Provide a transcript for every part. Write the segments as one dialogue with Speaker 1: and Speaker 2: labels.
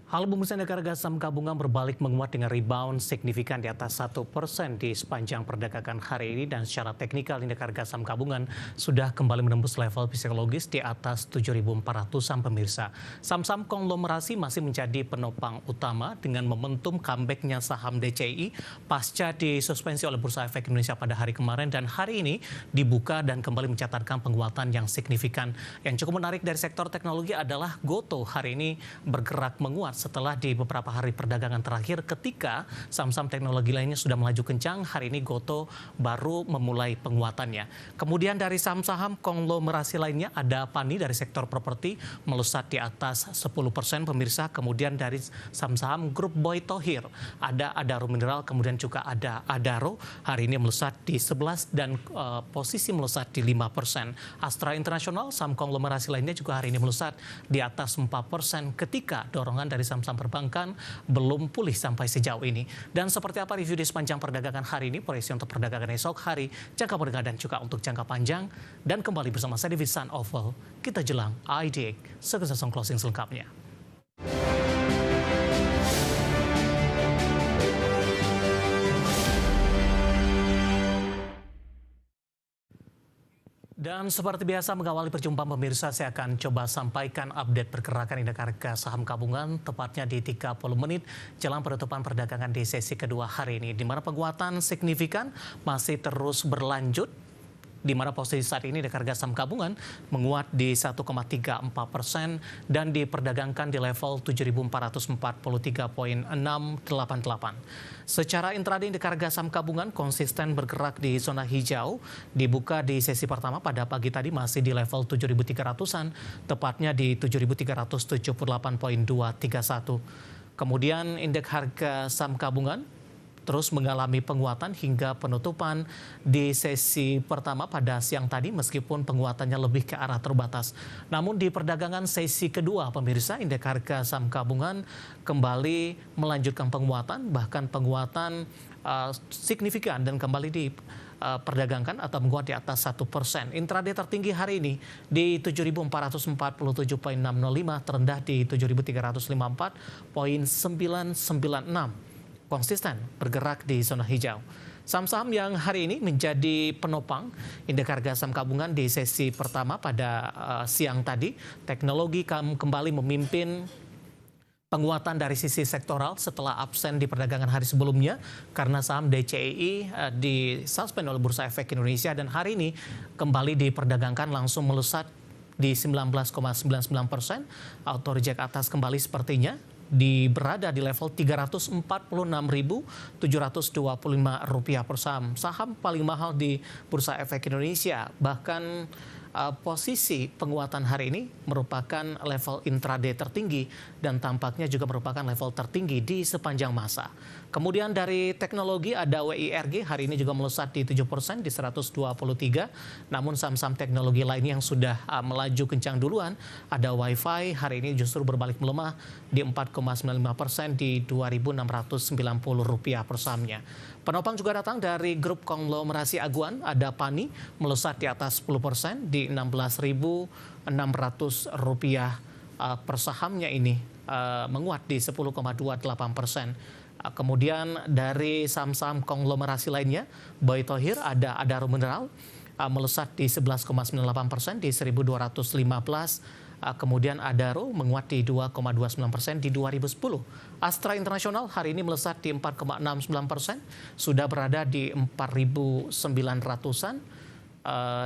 Speaker 1: Hal Bursa Negara Saham Gabungan berbalik menguat dengan rebound signifikan di atas 1% di sepanjang perdagangan hari ini dan secara teknikal indeks harga saham gabungan sudah kembali menembus level psikologis di atas 7.400-an pemirsa. Saham-saham konglomerasi masih menjadi penopang utama dengan momentum comeback-nya saham DCI pasca disuspensi oleh Bursa Efek Indonesia pada hari kemarin dan hari ini dibuka dan kembali mencatatkan penguatan yang signifikan. Yang cukup menarik dari sektor teknologi adalah Gotoh hari ini bergerak menguat setelah di beberapa hari perdagangan terakhir ketika saham-saham teknologi lainnya sudah melaju kencang, hari ini Gotoh baru memulai penguatannya. Kemudian dari saham-saham konglomerasi lainnya ada Pani dari sektor properti melesat di atas 10% pemirsa. Kemudian dari saham-saham grup Boy Thohir ada Adaro Mineral, kemudian juga ada Adaro hari ini melesat di 11 dan posisi melesat di 5%. Astra International, saham konglomerasi lainnya juga hari ini melesat di atas 4% ketika dorongan dari saham-saham perbankan belum pulih sampai sejauh ini. Dan seperti apa review di sepanjang perdagangan hari ini, proyeksi untuk perdagangan esok hari, jangka menengah dan juga untuk jangka panjang. Dan kembali bersama saya di Visan Oval, kita jelang IDX sukses closing selengkapnya. Dan seperti biasa mengawali perjumpaan pemirsa, saya akan coba sampaikan update pergerakan indeks harga saham gabungan tepatnya di 30 menit jelang penutupan perdagangan di sesi kedua hari ini, di mana penguatan signifikan masih terus berlanjut, di mana posisi saat ini indeks harga saham gabungan menguat di 1,34% dan diperdagangkan di level 7.443,688. Secara intraday indeks harga saham gabungan konsisten bergerak di zona hijau, dibuka di sesi pertama pada pagi tadi masih di level 7.300-an, tepatnya di 7.378,231. Kemudian indeks harga saham gabungan terus mengalami penguatan hingga penutupan di sesi pertama pada siang tadi meskipun penguatannya lebih ke arah terbatas. Namun di perdagangan sesi kedua pemirsa, indeks harga saham gabungan kembali melanjutkan penguatan, bahkan penguatan signifikan dan kembali diperdagangkan atau menguat di atas 1%. Intraday tertinggi hari ini di 7.447,605, terendah di 7.354,996. Konsisten bergerak di zona hijau. Saham-saham yang hari ini menjadi penopang indeks harga saham gabungan di sesi pertama pada siang tadi, teknologi kembali memimpin penguatan dari sisi sektoral setelah absen di perdagangan hari sebelumnya karena saham DCI disuspend oleh Bursa Efek Indonesia dan hari ini kembali diperdagangkan langsung melesat di 19,99%. Auto reject atas kembali sepertinya berada di level Rp346.725 per saham. Saham paling mahal di Bursa Efek Indonesia. Bahkan posisi penguatan hari ini merupakan level intraday tertinggi dan tampaknya juga merupakan level tertinggi di sepanjang masa. Kemudian dari teknologi ada WIRG hari ini juga melesat di 7% di 123. Namun saham-saham teknologi lainnya yang sudah melaju kencang duluan ada Wi-Fi hari ini justru berbalik melemah di 4,95% di Rp2.690 per sahamnya. Penopang juga datang dari grup konglomerasi Aguan, ada Pani melesat di atas 10% di Rp16.600 per sahamnya ini menguat di 10,28%. Kemudian dari saham-saham konglomerasi lainnya, Boy Thohir ada Adaro Mineral melesat di 11,98% di 1.215. Kemudian Adaro menguat di 2,29% di 2010. Astra International hari ini melesat di 4,69%, sudah berada di 4.900-an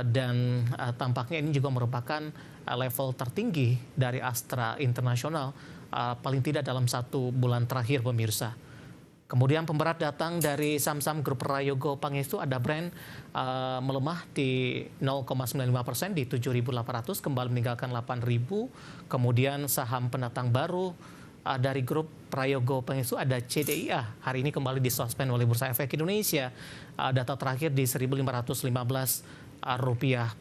Speaker 1: dan tampaknya ini juga merupakan level tertinggi dari Astra International paling tidak dalam satu bulan terakhir pemirsa. Kemudian pemberat datang dari saham-saham grup Prayogo Pangestu, ada Brand melemah di 0,95% di 7.800, kembali meninggalkan 8.000. Kemudian saham pendatang baru dari grup Prayogo Pangestu ada CDIA, hari ini kembali disuspend oleh Bursa Efek Indonesia. Data terakhir di Rp1.515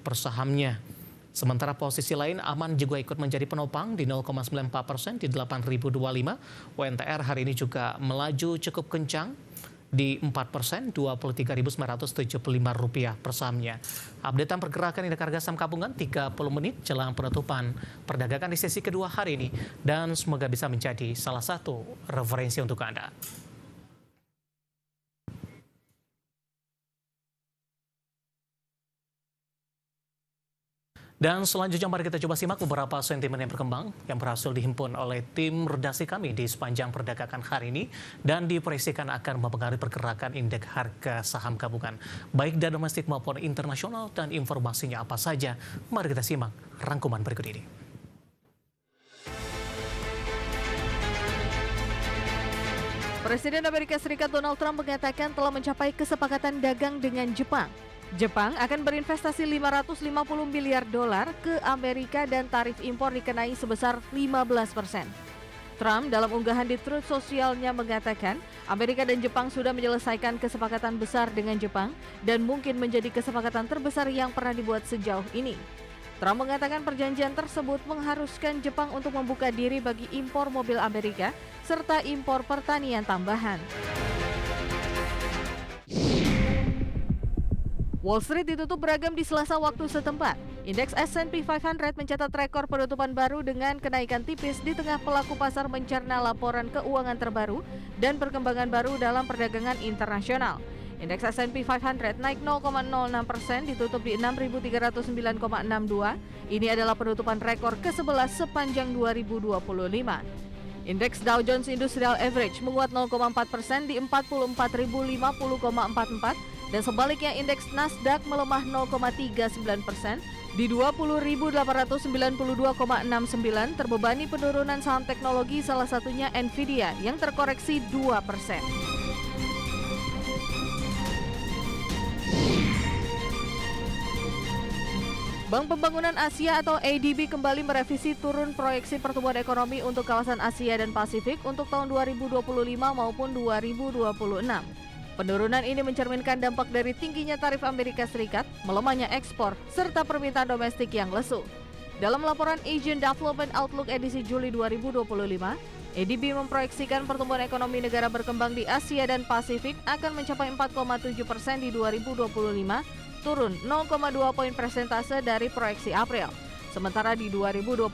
Speaker 1: per sahamnya. Sementara posisi lain Aman juga ikut menjadi penopang di 0,94% di 8.025. WNTR hari ini juga melaju cukup kencang di 4%, Rp23.975 per sahamnya. Updatean pergerakan indeks harga saham gabungan 30 menit jelang penutupan perdagangan di sesi kedua hari ini, dan semoga bisa menjadi salah satu referensi untuk Anda. Dan selanjutnya mari kita coba simak beberapa sentimen yang berkembang yang berhasil dihimpun oleh tim redaksi kami di sepanjang perdagangan hari ini dan diproyeksikan akan mempengaruhi pergerakan indeks harga saham gabungan baik dari domestik maupun internasional, dan informasinya apa saja. Mari kita simak rangkuman berikut ini.
Speaker 2: Presiden Amerika Serikat Donald Trump mengatakan telah mencapai kesepakatan dagang dengan Jepang. Jepang akan berinvestasi 550 miliar dolar ke Amerika dan tarif impor dikenai sebesar 15%. Trump dalam unggahan di Truth Socialnya mengatakan Amerika dan Jepang sudah menyelesaikan kesepakatan besar dengan Jepang dan mungkin menjadi kesepakatan terbesar yang pernah dibuat sejauh ini. Trump mengatakan perjanjian tersebut mengharuskan Jepang untuk membuka diri bagi impor mobil Amerika serta impor pertanian tambahan. Wall Street ditutup beragam di Selasa waktu setempat. Indeks S&P 500 mencatat rekor penutupan baru dengan kenaikan tipis di tengah pelaku pasar mencerna laporan keuangan terbaru dan perkembangan baru dalam perdagangan internasional. Indeks S&P 500 naik 0,06%, ditutup di 6.309,62. Ini adalah penutupan rekor ke-11 sepanjang 2025. Indeks Dow Jones Industrial Average menguat 0,4% di 44.050,44. Dan sebaliknya indeks Nasdaq melemah 0,39% di 20.892,69, terbebani penurunan saham teknologi salah satunya Nvidia yang terkoreksi 2%. Bank Pembangunan Asia atau ADB kembali merevisi turun proyeksi pertumbuhan ekonomi untuk kawasan Asia dan Pasifik untuk tahun 2025 maupun 2026. Penurunan ini mencerminkan dampak dari tingginya tarif Amerika Serikat, melemahnya ekspor, serta permintaan domestik yang lesu. Dalam laporan Asian Development Outlook edisi Juli 2025, ADB memproyeksikan pertumbuhan ekonomi negara berkembang di Asia dan Pasifik akan mencapai 4,7% di 2025, turun 0,2 poin persentase dari proyeksi April. Sementara di 2026,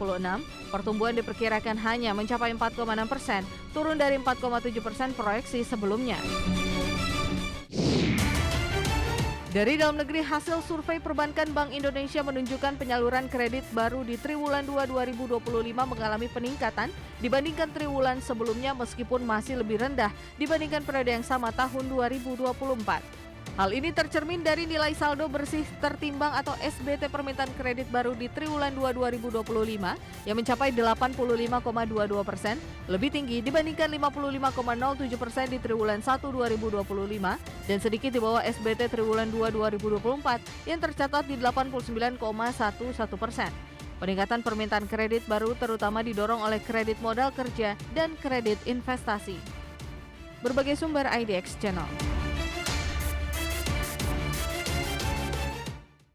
Speaker 2: pertumbuhan diperkirakan hanya mencapai 4,6%, turun dari 4,7% proyeksi sebelumnya. Dari dalam negeri, hasil survei perbankan Bank Indonesia menunjukkan penyaluran kredit baru di triwulan 2 2025 mengalami peningkatan dibandingkan triwulan sebelumnya meskipun masih lebih rendah dibandingkan periode yang sama tahun 2024. Hal ini tercermin dari nilai saldo bersih tertimbang atau SBT permintaan kredit baru di triwulan 2 2025 yang mencapai 85,22%, lebih tinggi dibandingkan 55,07% di triwulan 1 2025 dan sedikit di bawah SBT triwulan 2 2024 yang tercatat di 89,11%. Peningkatan permintaan kredit baru terutama didorong oleh kredit modal kerja dan kredit investasi. Berbagai sumber IDX Channel.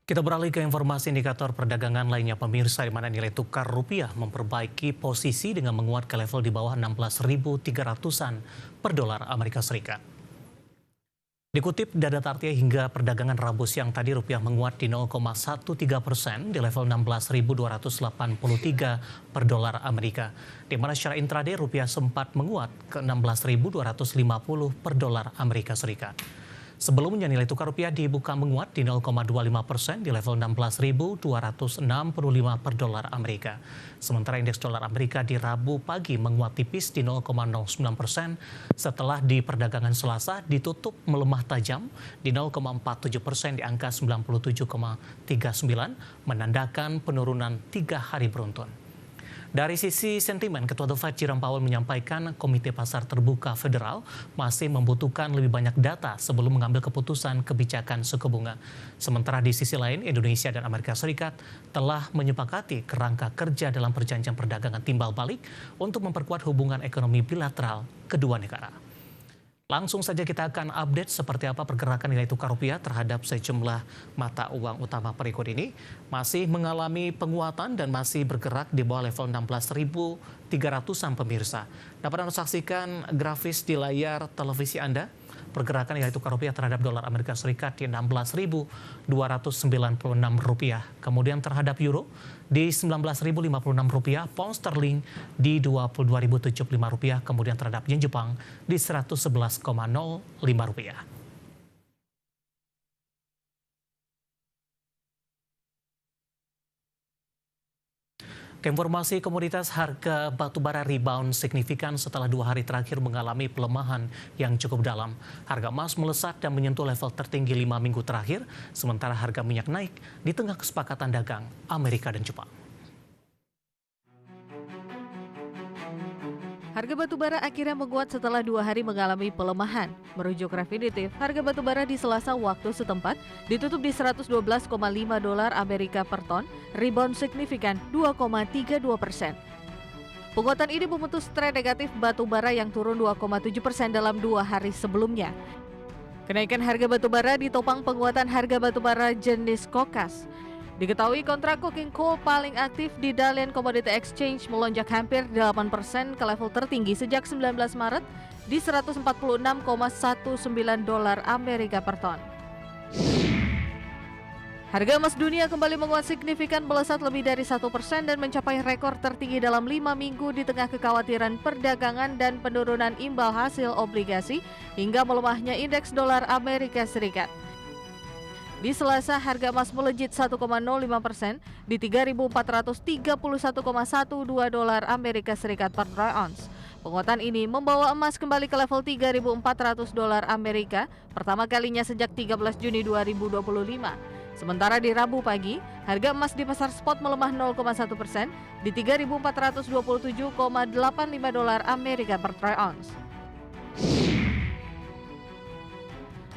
Speaker 1: Kita beralih ke informasi indikator perdagangan lainnya pemirsa, di mana nilai tukar rupiah memperbaiki posisi dengan menguat ke level di bawah 16.300-an per dolar Amerika Serikat. Dikutip data Tartia hingga perdagangan Rabu siang tadi, rupiah menguat di 0,13% di level 16.283 per dolar Amerika, di mana secara intraday rupiah sempat menguat ke 16.250 per dolar Amerika Serikat. Sebelumnya nilai tukar rupiah dibuka menguat di 0,25% di level 16.265 per dolar Amerika. Sementara indeks dolar Amerika di Rabu pagi menguat tipis di 0,09% setelah di perdagangan Selasa ditutup melemah tajam di 0,47% di angka 97,39, menandakan penurunan 3 hari beruntun. Dari sisi sentimen, Ketua The Fed Jerome Powell menyampaikan Komite Pasar Terbuka Federal masih membutuhkan lebih banyak data sebelum mengambil keputusan kebijakan suku bunga. Sementara di sisi lain, Indonesia dan Amerika Serikat telah menyepakati kerangka kerja dalam perjanjian perdagangan timbal balik untuk memperkuat hubungan ekonomi bilateral kedua negara. Langsung saja kita akan update seperti apa pergerakan nilai tukar rupiah terhadap sejumlah mata uang utama berikut ini. Masih mengalami penguatan dan masih bergerak di bawah level 16.300-an pemirsa. Dapat Anda saksikan grafis di layar televisi Anda. pergerakan nilai tukar rupiah terhadap dolar Amerika Serikat di 16.296 rupiah. Kemudian terhadap euro di 19.056 rupiah, pound sterling di 22.075 rupiah, kemudian terhadap yen Jepang di 111,05 rupiah. Informasi komoditas, harga batubara rebound signifikan setelah 2 hari terakhir mengalami pelemahan yang cukup dalam. Harga emas melesat dan menyentuh level tertinggi 5 minggu terakhir, sementara harga minyak naik di tengah kesepakatan dagang Amerika dan Jepang.
Speaker 2: Harga batubara akhirnya menguat setelah 2 hari mengalami pelemahan. Merujuk Refinitiv, harga batubara di Selasa waktu setempat ditutup di 112,5 dolar Amerika per ton, rebound signifikan 2,32%. Penguatan ini memutus tren negatif batubara yang turun 2,7% dalam 2 hari sebelumnya. Kenaikan harga batubara ditopang penguatan harga batubara jenis kokas. Diketahui kontrak coking coal paling aktif di Dalian Commodity Exchange melonjak hampir 8% ke level tertinggi sejak 19 Maret di 146,19 dolar Amerika per ton. Harga emas dunia kembali menguat signifikan, melesat lebih dari 1% dan mencapai rekor tertinggi dalam 5 minggu di tengah kekhawatiran perdagangan dan penurunan imbal hasil obligasi hingga melemahnya indeks dolar Amerika Serikat. Di Selasa, harga emas melejit 1,05% di 3.431,12 dolar Amerika Serikat per troy ounce. Penguatan ini membawa emas kembali ke level 3.400 dolar Amerika pertama kalinya sejak 13 Juni 2025. Sementara di Rabu pagi, harga emas di pasar spot melemah 0,1% di 3.427,85 dolar Amerika per troy ounce.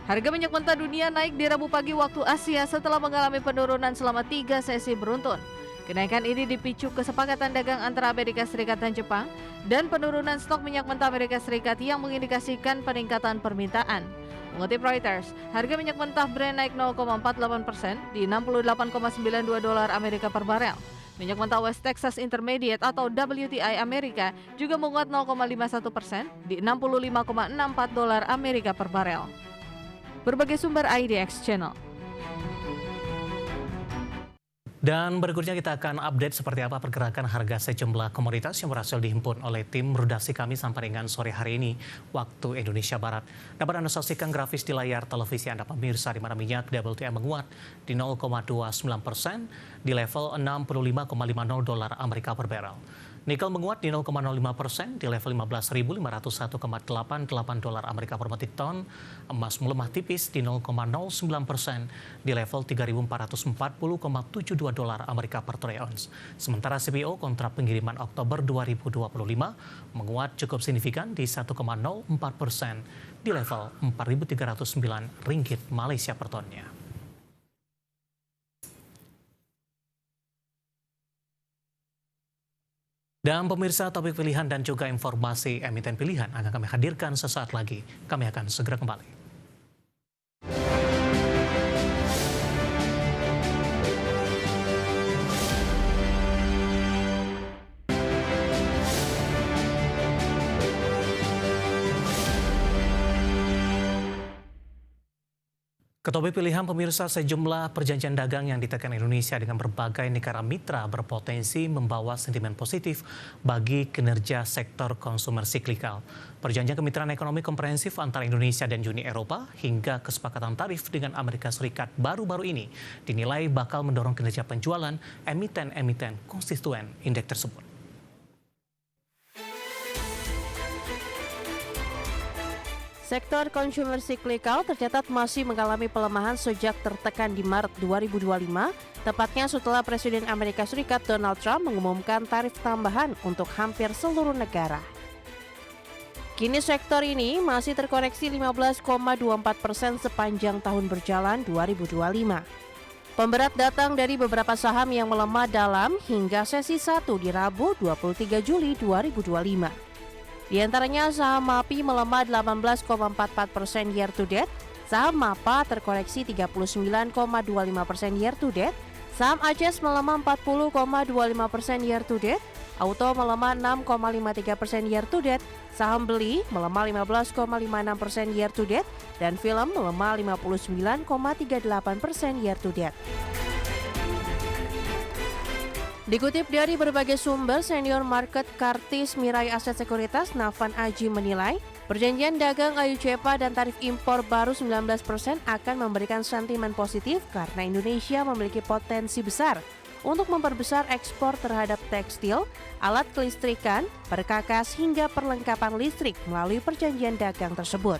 Speaker 2: Harga minyak mentah dunia naik di Rabu pagi waktu Asia setelah mengalami penurunan selama 3 sesi beruntun. Kenaikan ini dipicu kesepakatan dagang antara Amerika Serikat dan Jepang dan penurunan stok minyak mentah Amerika Serikat yang mengindikasikan peningkatan permintaan. Mengutip Reuters, harga minyak mentah Brent naik 0,48% di 68,92 dolar Amerika per barel. Minyak mentah West Texas Intermediate atau WTI Amerika juga menguat 0,51% di 65,64 dolar Amerika per barel. Berbagai sumber IDX Channel.
Speaker 1: Dan berikutnya kita akan update seperti apa pergerakan harga sejumlah komoditas yang berhasil dihimpun oleh tim redaksi kami sampai dengan sore hari ini waktu Indonesia Barat. Dapat Anda saksikan grafis di layar televisi Anda pemirsa, di mana minyak WTI menguat di 0,29% di level 65,50 dolar Amerika per barrel. Nikel menguat di 0,05% di level 15.501,88 dolar Amerika per metrik ton. Emas melemah tipis di 0,09% di level 3.440,72 dolar Amerika per troy ounce. Sementara CPO kontrak pengiriman Oktober 2025 menguat cukup signifikan di 1,04% di level 4.309 ringgit Malaysia per tonnya. Dan pemirsa, topik pilihan dan juga informasi emiten pilihan akan kami hadirkan sesaat lagi. Kami akan segera kembali. Ketopik pilihan pemirsa, sejumlah perjanjian dagang yang ditekan Indonesia dengan berbagai negara mitra berpotensi membawa sentimen positif bagi kinerja sektor konsumer siklikal. Perjanjian kemitraan ekonomi komprehensif antara Indonesia dan Uni Eropa hingga kesepakatan tarif dengan Amerika Serikat baru-baru ini dinilai bakal mendorong kinerja penjualan emiten-emiten konstituen indeks tersebut.
Speaker 3: Sektor consumer cyclical tercatat masih mengalami pelemahan sejak tertekan di Maret 2025, tepatnya setelah Presiden Amerika Serikat Donald Trump mengumumkan tarif tambahan untuk hampir seluruh negara. Kini sektor ini masih terkoreksi 15,24% sepanjang tahun berjalan 2025. Pemberat datang dari beberapa saham yang melemah dalam hingga sesi 1 di Rabu 23 Juli 2025. Di antaranya saham MAPI melemah 18,44% year to date, saham MAPA terkoreksi 39,25% year to date, saham ACES melemah 40,25% year to date, Auto melemah 6,53% year to date, saham beli melemah 15,56% year to date, dan film melemah 59,38% year to date. Dikutip dari berbagai sumber, senior market Kartis Mirai Aset Sekuritas Nafan Aji menilai, perjanjian dagang kayu cepa dan tarif impor baru 19% akan memberikan sentimen positif karena Indonesia memiliki potensi besar untuk memperbesar ekspor terhadap tekstil, alat kelistrikan, perkakas hingga perlengkapan listrik melalui perjanjian dagang tersebut.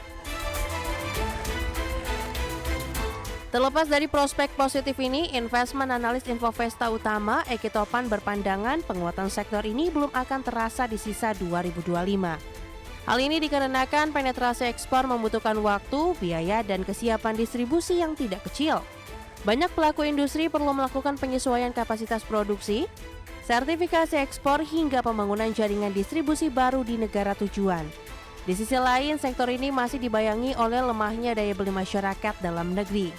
Speaker 3: Terlepas dari prospek positif ini, investment analis Infovesta Utama Eki Topan berpandangan penguatan sektor ini belum akan terasa di sisa 2025. Hal ini dikarenakan penetrasi ekspor membutuhkan waktu, biaya, dan kesiapan distribusi yang tidak kecil. Banyak pelaku industri perlu melakukan penyesuaian kapasitas produksi, sertifikasi ekspor hingga pembangunan jaringan distribusi baru di negara tujuan. Di sisi lain, sektor ini masih dibayangi oleh lemahnya daya beli masyarakat dalam negeri.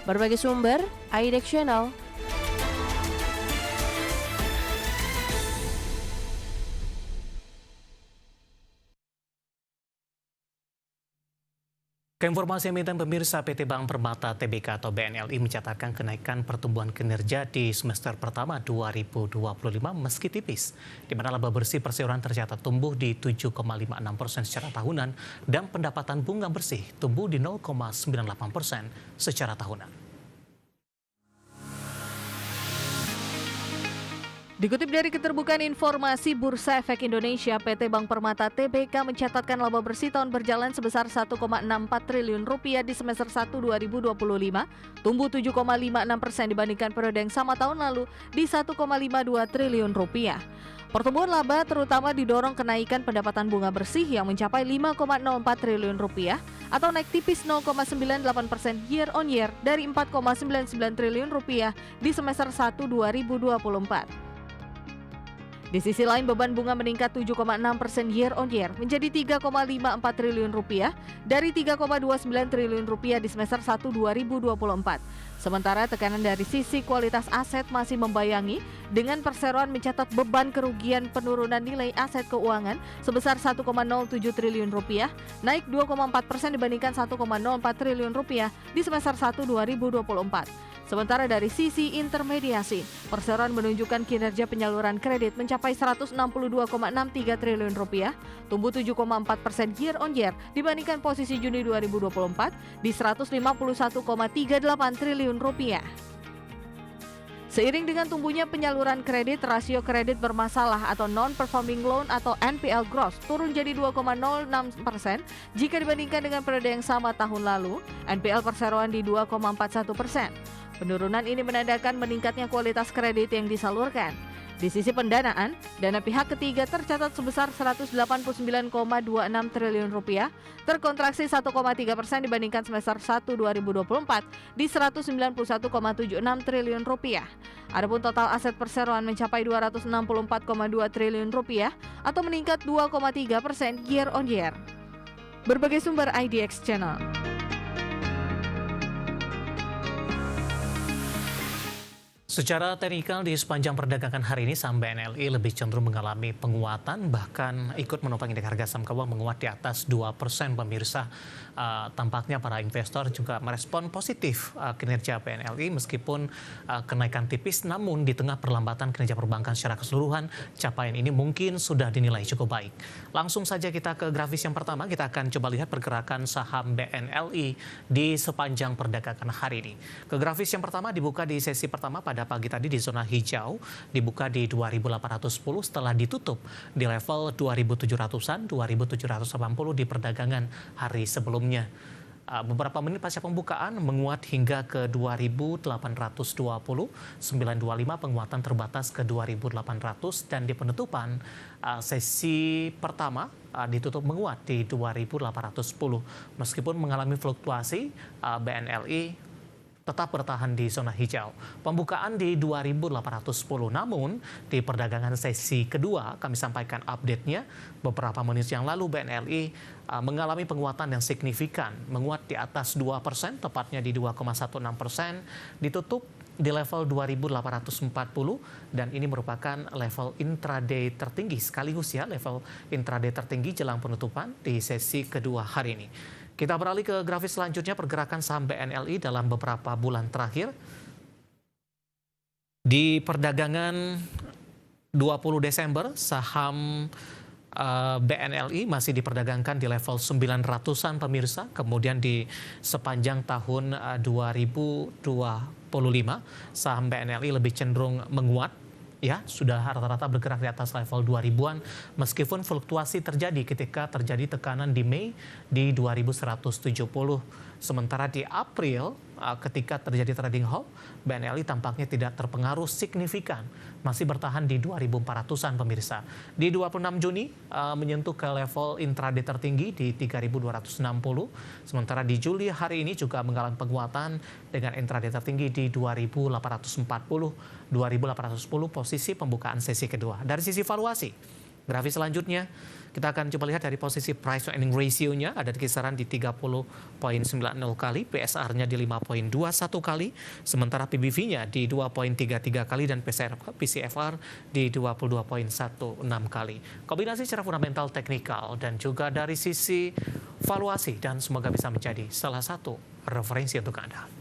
Speaker 3: Berbagai sumber, IDEX Channel.
Speaker 1: Keinformasi emiten pemirsa, PT Bank Permata Tbk atau BNLI mencatatkan kenaikan pertumbuhan kinerja di semester pertama 2025 meski tipis, di mana laba bersih perseroan tercatat tumbuh di 7,56% secara tahunan dan pendapatan bunga bersih tumbuh di 0,98% secara tahunan.
Speaker 2: Dikutip dari Keterbukaan Informasi Bursa Efek Indonesia, PT Bank Permata Tbk mencatatkan laba bersih tahun berjalan sebesar 1,64 triliun rupiah di semester 1 2025, tumbuh 7,56% dibandingkan periode yang sama tahun lalu di 1,52 triliun rupiah. Pertumbuhan laba terutama didorong kenaikan pendapatan bunga bersih yang mencapai 5,04 triliun rupiah atau naik tipis 0,98% year on year dari 4,99 triliun rupiah di semester 1 2024. Di sisi lain, beban bunga meningkat 7,6% year on year menjadi 3,54 triliun rupiah dari 3,29 triliun rupiah di semester 1 2024. Sementara tekanan dari sisi kualitas aset masih membayangi dengan perseroan mencatat beban kerugian penurunan nilai aset keuangan sebesar 1,07 triliun rupiah, naik 2,4% dibandingkan 1,04 triliun rupiah di semester 1 2024. Sementara dari sisi intermediasi, perseroan menunjukkan kinerja penyaluran kredit mencapai 162,63 triliun rupiah, tumbuh 7,4% year on year dibandingkan posisi Juni 2024 di 151,38 triliun rupiah. Seiring dengan tumbuhnya penyaluran kredit, rasio kredit bermasalah atau non-performing loan atau NPL gross turun jadi 2,06% jika dibandingkan dengan periode yang sama tahun lalu. NPL perseroan di 2,41%. Penurunan ini menandakan meningkatnya kualitas kredit yang disalurkan. Di sisi pendanaan, dana pihak ketiga tercatat sebesar 189,26 triliun rupiah, terkontraksi 1,3% dibandingkan semester 1 2024 di 191,76 triliun rupiah. Adapun total aset perseroan mencapai 264,2 triliun rupiah atau meningkat 2,3% year on year. Berbagai sumber IDEX Channel.
Speaker 1: Secara teknikal di sepanjang perdagangan hari ini saham BNLI lebih cenderung mengalami penguatan, bahkan ikut menopang indeks harga saham gabungan menguat di atas 2% pemirsa. Tampaknya para investor juga merespon positif kinerja BNLI meskipun kenaikan tipis, namun di tengah perlambatan kinerja perbankan secara keseluruhan, capaian ini mungkin sudah dinilai cukup baik. Langsung saja kita ke grafis yang pertama, kita akan coba lihat pergerakan saham BNLI di sepanjang perdagangan hari ini. Ke grafis yang pertama dibuka di sesi pertama pada pagi tadi di zona hijau, dibuka di 2.810 setelah ditutup di level 2.700-an, 2.780 di perdagangan hari sebelumnya. Beberapa menit pasca pembukaan menguat hingga ke 2.820, 925 penguatan terbatas ke 2.800 dan di penutupan sesi pertama ditutup menguat di 2.810. Meskipun mengalami fluktuasi, BNLI tetap bertahan di zona hijau. Pembukaan di 2.810, namun di perdagangan sesi kedua kami sampaikan update-nya beberapa menit yang lalu BNLI mengalami penguatan yang signifikan, menguat di atas 2%, tepatnya di 2,16%, ditutup di level 2.840 dan ini merupakan level intraday tertinggi sekaligus ya level intraday tertinggi jelang penutupan di sesi kedua hari ini. Kita beralih ke grafis selanjutnya, pergerakan saham BNLI dalam beberapa bulan terakhir. Di perdagangan 20 Desember, saham BNLI masih diperdagangkan di level 900-an pemirsa. Kemudian di sepanjang tahun 2025, saham BNLI lebih cenderung menguat. Ya, sudah rata-rata bergerak di atas level 2000-an meskipun fluktuasi terjadi ketika terjadi tekanan di Mei di 2170. Sementara di April ketika terjadi trading halt, BNLI tampaknya tidak terpengaruh signifikan, masih bertahan di 2400-an pemirsa. Di 26 Juni menyentuh ke level intraday tertinggi di 3260, sementara di Juli hari ini juga mengalami penguatan dengan intraday tertinggi di 2840, 2810 posisi pembukaan sesi kedua. Dari sisi valuasi, grafis selanjutnya kita akan coba lihat dari posisi price to earning ratio-nya ada di kisaran di 30.90 kali, PSR-nya di 5.21 kali, sementara PBV-nya di 2.33 kali dan PCFR di 22.16 kali. Kombinasi secara fundamental, teknikal dan juga dari sisi valuasi dan semoga bisa menjadi salah satu referensi untuk Anda.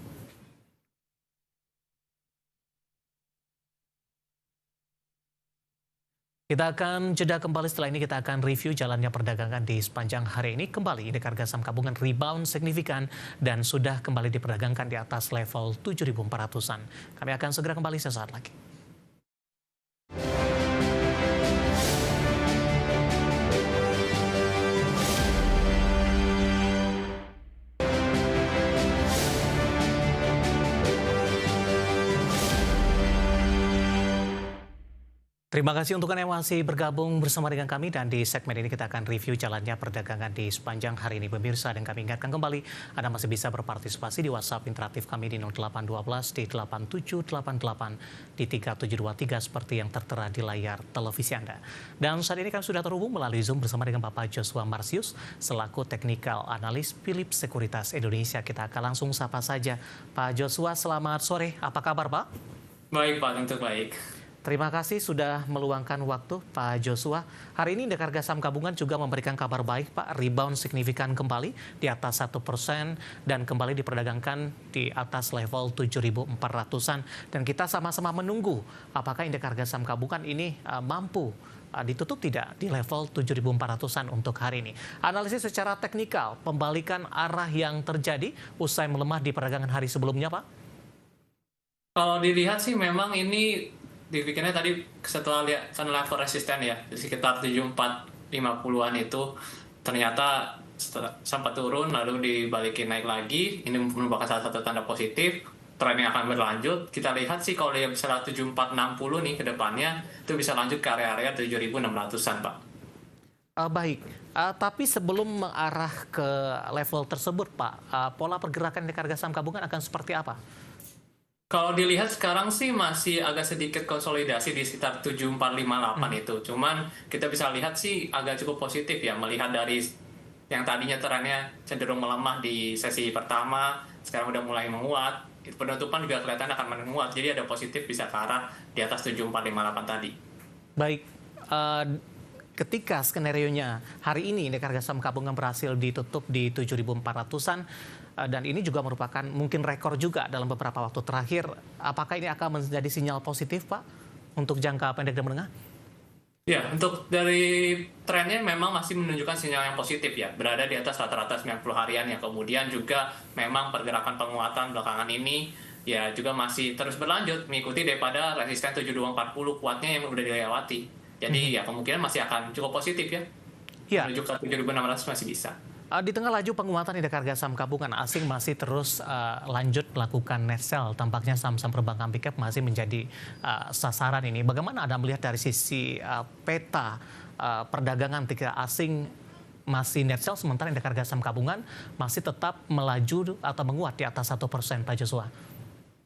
Speaker 1: Kita akan jeda kembali, setelah ini kita akan review jalannya perdagangan di sepanjang hari ini. Kembali indeks harga saham gabungan rebound signifikan dan sudah kembali diperdagangkan di atas level 7.400-an. Kami akan segera kembali sesaat lagi. Terima kasih untuk Anda yang masih bergabung bersama dengan kami dan di segmen ini kita akan review jalannya perdagangan di sepanjang hari ini pemirsa, dan kami ingatkan kembali Anda masih bisa berpartisipasi di WhatsApp interaktif kami di 0812 di 8788 di 3723 seperti yang tertera di layar televisi Anda. Dan saat ini kami sudah terhubung melalui Zoom bersama dengan Bapak Joshua Marsius selaku Technical Analyst Philips Sekuritas Indonesia. Kita akan langsung sapa saja Pak Joshua. Selamat sore, apa kabar Pak?
Speaker 4: Baik Pak, tentu baik.
Speaker 1: Terima kasih sudah meluangkan waktu Pak Joshua. Hari ini indeks harga saham gabungan juga memberikan kabar baik Pak, rebound signifikan kembali di atas 1% dan kembali diperdagangkan di atas level 7.400-an. Dan kita sama-sama menunggu apakah indeks harga saham gabungan ini mampu ditutup tidak di level 7.400-an untuk hari ini. Analisis secara teknikal, pembalikan arah yang terjadi usai melemah di perdagangan hari sebelumnya Pak?
Speaker 4: Kalau dilihat sih memang ini dibikinnya tadi setelah lihat kan level resisten ya di sekitar 7450-an itu ternyata sempat turun lalu dibalikin naik lagi. Ini merupakan salah satu tanda positif tren yang akan berlanjut. Kita lihat sih kalau dia bisa 7460 nih ke depannya itu bisa lanjut ke area-area 7600-an Pak.
Speaker 1: Baik, tapi sebelum mengarah ke level tersebut Pak, pola pergerakan indeks harga saham gabungan akan seperti apa?
Speaker 4: Kalau dilihat sekarang sih masih agak sedikit konsolidasi di sekitar 7458 itu. Cuman kita bisa lihat sih agak cukup positif ya, melihat dari yang tadinya trennya cenderung melemah di sesi pertama, sekarang udah mulai menguat. Penutupan juga kelihatan akan menguat, jadi ada positif bisa ke arah di atas 7458 tadi.
Speaker 1: Baik, ketika skenario-nya hari ini indeks harga saham gabungan berhasil ditutup di 7.400-an, dan ini juga merupakan mungkin rekor juga dalam beberapa waktu terakhir. Apakah ini akan menjadi sinyal positif, Pak, untuk jangka pendek dan menengah?
Speaker 4: Ya, untuk dari trennya memang masih menunjukkan sinyal yang positif ya, berada di atas rata-rata 90 harian ya. Kemudian juga memang pergerakan penguatan belakangan ini ya juga masih terus berlanjut mengikuti daripada resisten 7240 kuatnya yang udah dilewati. Jadi ya kemungkinan masih akan cukup positif ya. Menuju ke 7600 masih bisa.
Speaker 1: Di tengah laju penguatan indeks harga saham gabungan, asing masih terus lanjut melakukan net sell. Tampaknya saham-saham perbankan big cap masih menjadi sasaran ini. Bagaimana Anda melihat dari sisi peta perdagangan ketika asing masih net sell, sementara indeks harga saham gabungan masih tetap melaju atau menguat di atas 1%, Pak Joshua?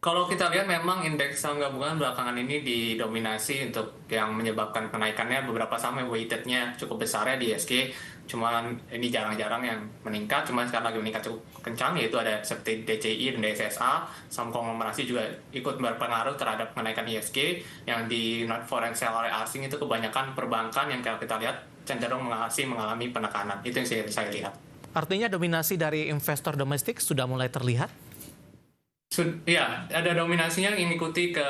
Speaker 4: Kalau kita lihat memang indeks saham gabungan belakangan ini didominasi untuk yang menyebabkan kenaikannya beberapa saham yang weighted-nya cukup besar ya di ISG. Cuman ini jarang-jarang yang meningkat, cuman sekarang lagi meningkat cukup kencang, yaitu ada seperti DCI dan DSSA. Saham konglomerasi juga ikut berpengaruh terhadap kenaikan ISG. Yang di non foreign seller asing itu kebanyakan perbankan yang kalau kita lihat cenderung mengalami penekanan. Itu yang saya lihat.
Speaker 1: Artinya dominasi dari investor domestik sudah mulai terlihat?
Speaker 4: Ya, ada dominasinya yang mengikuti ke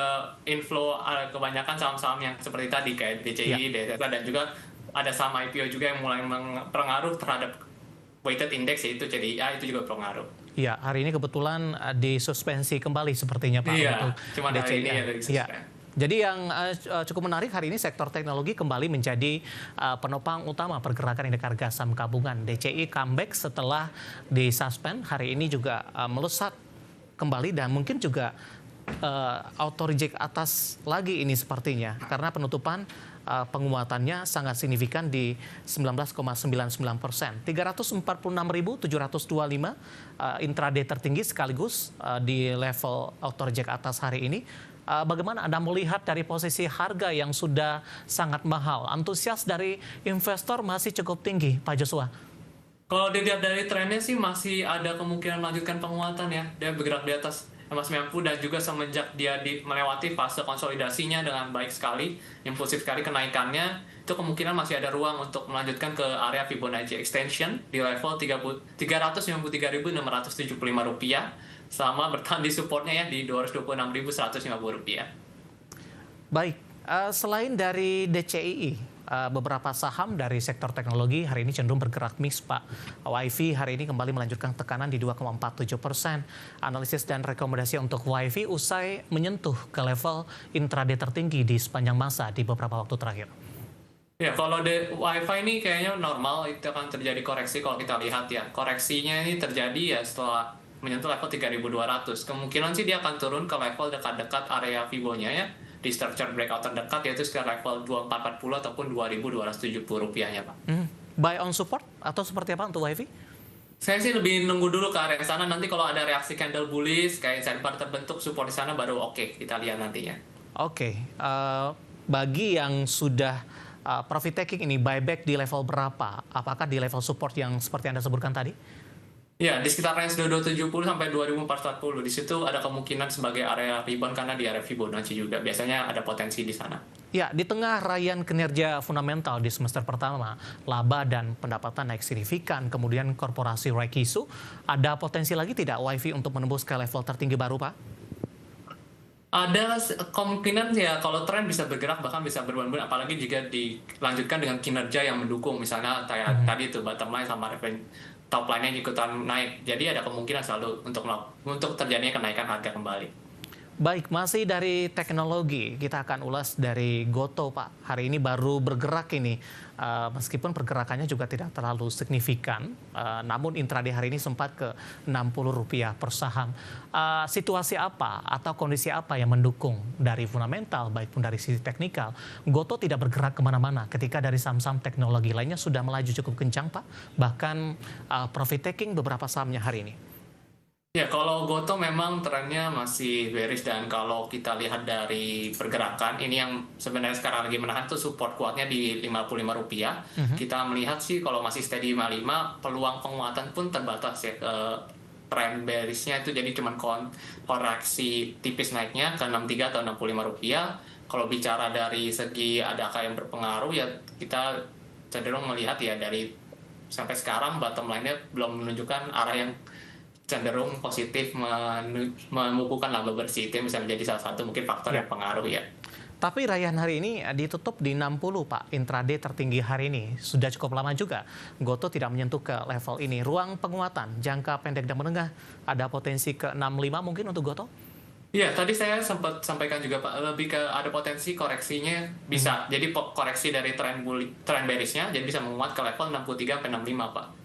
Speaker 4: inflow kebanyakan saham-saham yang seperti tadi kayak DCI, DSSA, dan juga ada saham IPO juga yang mulai berpengaruh terhadap weighted index, yaitu CDI itu juga berpengaruh.
Speaker 1: Ya, hari ini kebetulan disuspensi kembali sepertinya Pak.
Speaker 4: Iya,
Speaker 1: untuk
Speaker 4: cuma hari ini ya dari
Speaker 1: ya. Jadi yang cukup menarik hari ini sektor teknologi kembali menjadi penopang utama pergerakan indeks harga saham gabungan. DCI comeback setelah disuspend, hari ini juga melesat kembali dan mungkin juga auto reject atas lagi ini sepertinya karena penutupan penguatannya sangat signifikan di 19,99%. 346.725 intraday tertinggi sekaligus di level auto reject atas hari ini. Bagaimana Anda melihat dari posisi harga yang sudah sangat mahal? Antusias dari investor masih cukup tinggi, Pak Joshua.
Speaker 4: Kalau dilihat dari trennya sih masih ada kemungkinan melanjutkan penguatan ya. Dia bergerak di atas MA90 dan juga semenjak dia melewati fase konsolidasinya dengan baik sekali, impulsif sekali kenaikannya, itu kemungkinan masih ada ruang untuk melanjutkan ke area Fibonacci extension di level Rp393.675 sama bertahan di supportnya ya di Rp226.150.
Speaker 1: Baik, selain dari DCII, beberapa saham dari sektor teknologi hari ini cenderung bergerak mix, Pak. WiFi hari ini kembali melanjutkan tekanan di 2,47%. Analisis dan rekomendasi untuk WiFi usai menyentuh ke level intraday tertinggi di sepanjang masa di beberapa waktu terakhir.
Speaker 4: Ya, kalau WiFi ini kayaknya normal, itu akan terjadi koreksi kalau kita lihat ya. Koreksinya ini terjadi ya setelah menyentuh level 3.200. Kemungkinan sih dia akan turun ke level dekat-dekat area Fibo-nya ya. Di structure breakout terdekat yaitu sekitar level 2440 ataupun Rp2.270 Pak.
Speaker 1: Buy on support atau seperti apa untuk WiFi?
Speaker 4: Saya sih lebih nunggu dulu ke area sana, nanti kalau ada reaksi candle bullish kayak sidebar terbentuk support di sana baru oke, kita lihat nantinya.
Speaker 1: Oke. Bagi yang sudah profit taking ini buyback di level berapa? Apakah di level support yang seperti Anda sebutkan tadi?
Speaker 4: Ya, di sekitar range 2270 sampai 2440. Di situ ada kemungkinan sebagai area rebound karena di area Fibonacci juga. Biasanya ada potensi di sana.
Speaker 1: Ya, di tengah raihan kinerja fundamental di semester pertama, laba dan pendapatan naik signifikan, kemudian korporasi Rekisu, ada potensi lagi tidak WiFi untuk menembus ke level tertinggi baru, Pak?
Speaker 4: Ada kemungkinan ya kalau tren bisa bergerak bahkan bisa berbulan-bulan, apalagi jika dilanjutkan dengan kinerja yang mendukung, misalnya kayak tadi itu bottom line sama top line-nya ikutan naik. Jadi ada kemungkinan selalu untuk terjadinya kenaikan harga kembali.
Speaker 1: Baik, masih dari teknologi, kita akan ulas dari Gotoh, Pak. Hari ini baru bergerak ini, meskipun pergerakannya juga tidak terlalu signifikan, namun intraday hari ini sempat ke Rp60 per saham. Situasi apa atau kondisi apa yang mendukung dari fundamental, baik pun dari sisi teknikal, Gotoh tidak bergerak kemana-mana ketika dari saham-saham teknologi lainnya sudah melaju cukup kencang, Pak. Bahkan profit taking beberapa sahamnya hari ini.
Speaker 4: Ya, kalau Gotoh memang trennya masih bearish dan kalau kita lihat dari pergerakan, ini yang sebenarnya sekarang lagi menahan tuh support kuatnya di Rp55. Kita melihat sih kalau masih steady 55, peluang penguatan pun terbatas ya. Tren bearishnya itu jadi cuma koreksi tipis naiknya ke 63 atau Rp65. Kalau bicara dari segi adakah yang berpengaruh ya kita cenderung melihat ya dari sampai sekarang bottom line-nya belum menunjukkan arah yang cenderung positif membukukan laba bersih. Itu yang bisa menjadi salah satu mungkin faktor yang pengaruh ya.
Speaker 1: Tapi raihan hari ini ditutup di 60, Pak. Intraday tertinggi hari ini sudah cukup lama juga. Gotoh tidak menyentuh ke level ini. Ruang penguatan jangka pendek dan menengah ada potensi ke 65 mungkin untuk Gotoh?
Speaker 4: Iya, tadi saya sempat sampaikan juga Pak, lebih ke ada potensi koreksinya bisa. Jadi koreksi dari tren bearishnya jadi bisa menguat ke level 63 sampai 65, Pak.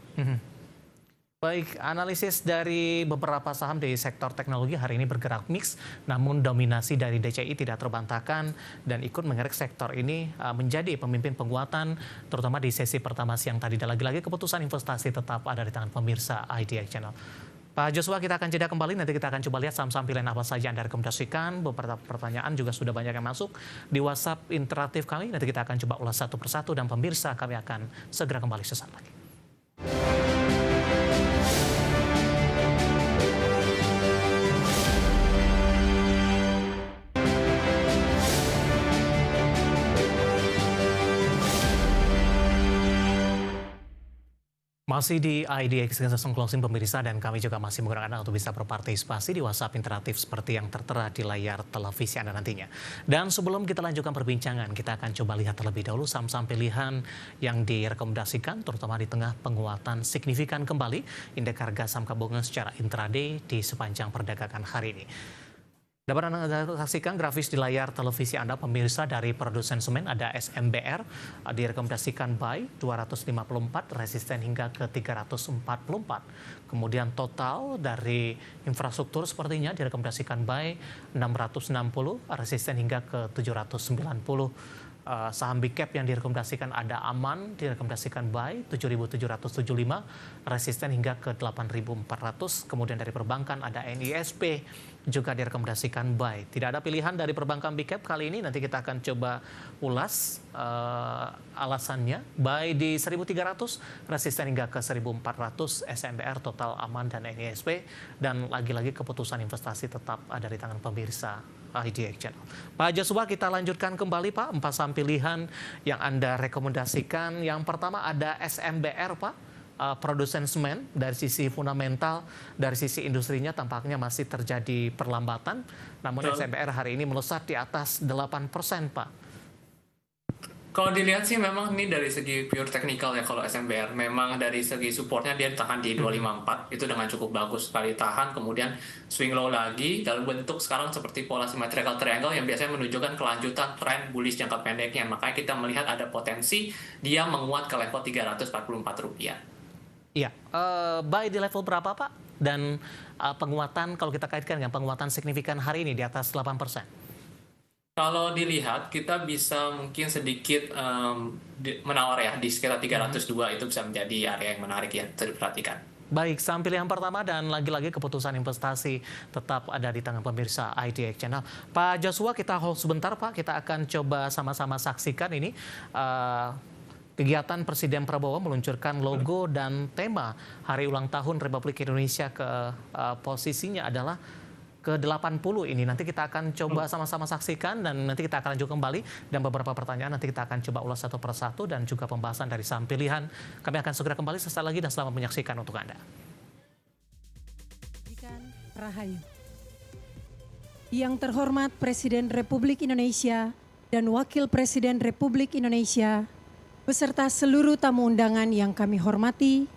Speaker 1: Baik, analisis dari beberapa saham di sektor teknologi hari ini bergerak mix, namun dominasi dari DCI tidak terbantahkan dan ikut mengerek sektor ini menjadi pemimpin penguatan, terutama di sesi pertama siang tadi. Dan lagi-lagi keputusan investasi tetap ada di tangan pemirsa IDX Channel. Pak Joshua, kita akan jeda kembali, nanti kita akan coba lihat saham-saham pilihan apa saja Anda rekomendasikan. Beberapa pertanyaan juga sudah banyak yang masuk di WhatsApp interaktif kami, nanti kita akan coba ulas satu persatu, dan pemirsa kami akan segera kembali sesaat lagi. Masih di IDX Langsung Closing pemirsa, dan kami juga masih menggunakan Anda untuk bisa berpartisipasi di WhatsApp interaktif seperti yang tertera di layar televisi Anda nantinya. Dan sebelum kita lanjutkan perbincangan, kita akan coba lihat terlebih dahulu saham-saham pilihan yang direkomendasikan, terutama di tengah penguatan signifikan kembali indeks harga saham gabungan secara intraday di sepanjang perdagangan hari ini. Dapat Anda saksikan grafis di layar televisi Anda pemirsa. Dari produsen semen ada SMBR, direkomendasikan buy 254, resisten hingga ke 344. Kemudian total dari infrastruktur sepertinya direkomendasikan buy 660, resisten hingga ke 790. Saham big cap yang direkomendasikan ada Aman, direkomendasikan buy 7.775, resisten hingga ke 8.400. Kemudian dari perbankan ada NISP, juga direkomendasikan buy. Tidak ada pilihan dari perbankan big cap kali ini, nanti kita akan coba ulas alasannya. Buy di 1.300, resisten hingga ke 1.400, SMBR, total Aman, dan NISP. Dan lagi-lagi keputusan investasi tetap ada di tangan pemirsa IDX Channel. Pak Joshua, kita lanjutkan kembali Pak, 4 saham pilihan yang Anda rekomendasikan. Yang pertama ada SMBR Pak, produsen semen. Dari sisi fundamental, dari sisi industrinya tampaknya masih terjadi perlambatan. Namun SMBR hari ini melesat di atas 8% Pak.
Speaker 4: Kalau dilihat sih memang ini dari segi pure technical ya, kalau SMBR memang dari segi supportnya dia tahan di 254, itu dengan cukup bagus sekali tahan, kemudian swing low lagi dalam bentuk sekarang seperti pola symmetrical triangle yang biasanya menunjukkan kelanjutan tren bullish jangka pendeknya. Makanya kita melihat ada potensi dia menguat ke level Rp344.
Speaker 1: Iya, buy di level berapa Pak? Dan penguatan kalau kita kaitkan dengan penguatan signifikan hari ini di atas 8%.
Speaker 4: Kalau dilihat, kita bisa mungkin sedikit menawar ya, di sekitar 302 itu bisa menjadi area yang menarik ya, untuk diperhatikan.
Speaker 1: Baik, saham pilihan pertama, dan lagi-lagi keputusan investasi tetap ada di tangan pemirsa IDX Channel. Pak Joshua, kita hold sebentar Pak, kita akan coba sama-sama saksikan ini. Kegiatan Presiden Prabowo meluncurkan logo dan tema Hari Ulang Tahun Republik Indonesia posisinya adalah ke-80 ini. Nanti kita akan coba sama-sama saksikan, dan nanti kita akan lanjut kembali, dan beberapa pertanyaan nanti kita akan coba ulas satu persatu, dan juga pembahasan dari saham pilihan. Kami akan segera kembali sesaat lagi, dan selamat menyaksikan untuk Anda.
Speaker 5: Rahayu. Yang terhormat Presiden Republik Indonesia dan Wakil Presiden Republik Indonesia, beserta seluruh tamu undangan yang kami hormati,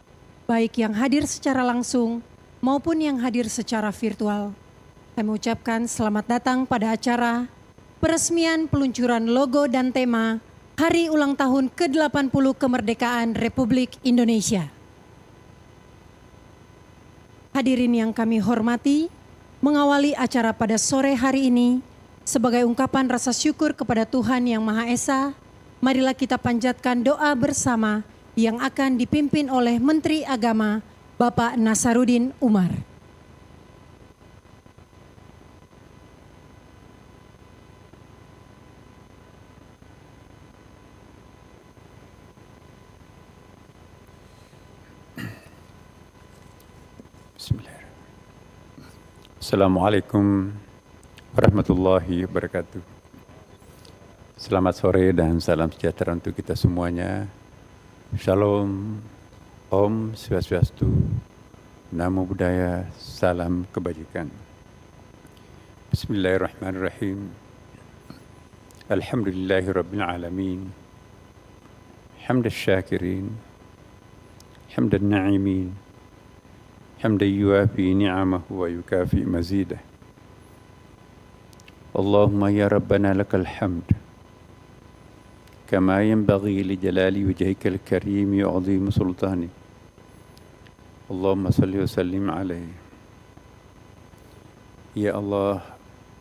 Speaker 5: baik yang hadir secara langsung maupun yang hadir secara virtual. Kami ucapkan selamat datang pada acara peresmian peluncuran logo dan tema Hari Ulang Tahun ke-80 Kemerdekaan Republik Indonesia. Hadirin yang kami hormati, mengawali acara pada sore hari ini, sebagai ungkapan rasa syukur kepada Tuhan Yang Maha Esa, marilah kita panjatkan doa bersama yang akan dipimpin oleh Menteri Agama, Bapak Nasaruddin Umar.
Speaker 6: Assalamualaikum warahmatullahi wabarakatuh. Selamat sore dan salam sejahtera untuk kita semuanya. Shalom, Om Swastiastu, Namo Buddhaya, salam kebajikan. Bismillahirrahmanirrahim. Alhamdulillahirabbil alamin. Hamdan syakirin, hamdan na'imin. حمدا يوافي نعمه ويكافئ مزيده اللهم يا ربنا لك الحمد كما ينبغي لجلال وجهك الكريم وعظيم سلطانك اللهم صل وسلم عليه. Ya Allah,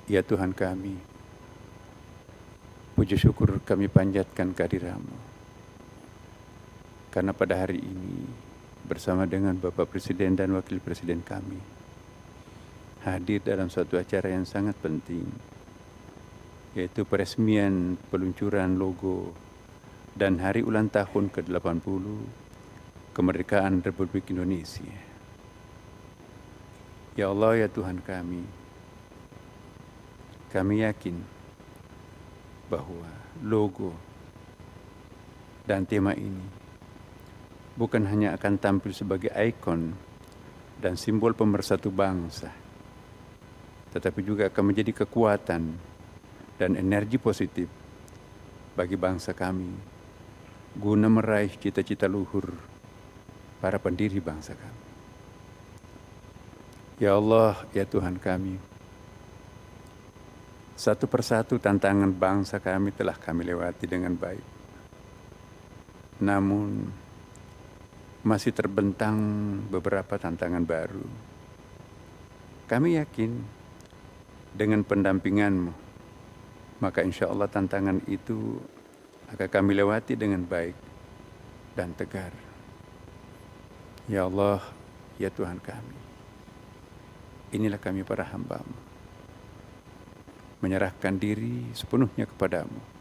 Speaker 6: ya Tuhan kami, puji syukur kami panjatkan kehadiran-Mu, karena pada hari ini bersama dengan Bapak Presiden dan Wakil Presiden kami hadir dalam suatu acara yang sangat penting, yaitu peresmian peluncuran logo dan hari ulang tahun ke-80 kemerdekaan Republik Indonesia. Ya Allah, ya Tuhan kami yakin bahwa logo dan tema ini bukan hanya akan tampil sebagai ikon dan simbol pemersatu bangsa, tetapi juga akan menjadi kekuatan dan energi positif bagi bangsa kami guna meraih cita-cita luhur para pendiri bangsa kami. Ya Allah, ya Tuhan kami, satu persatu tantangan bangsa kami telah kami lewati dengan baik. Namun masih terbentang beberapa tantangan baru. Kami yakin dengan pendampingan-Mu, maka insya Allah tantangan itu akan kami lewati dengan baik dan tegar. Ya Allah, ya Tuhan kami, inilah kami para hamba-Mu, menyerahkan diri sepenuhnya kepada-Mu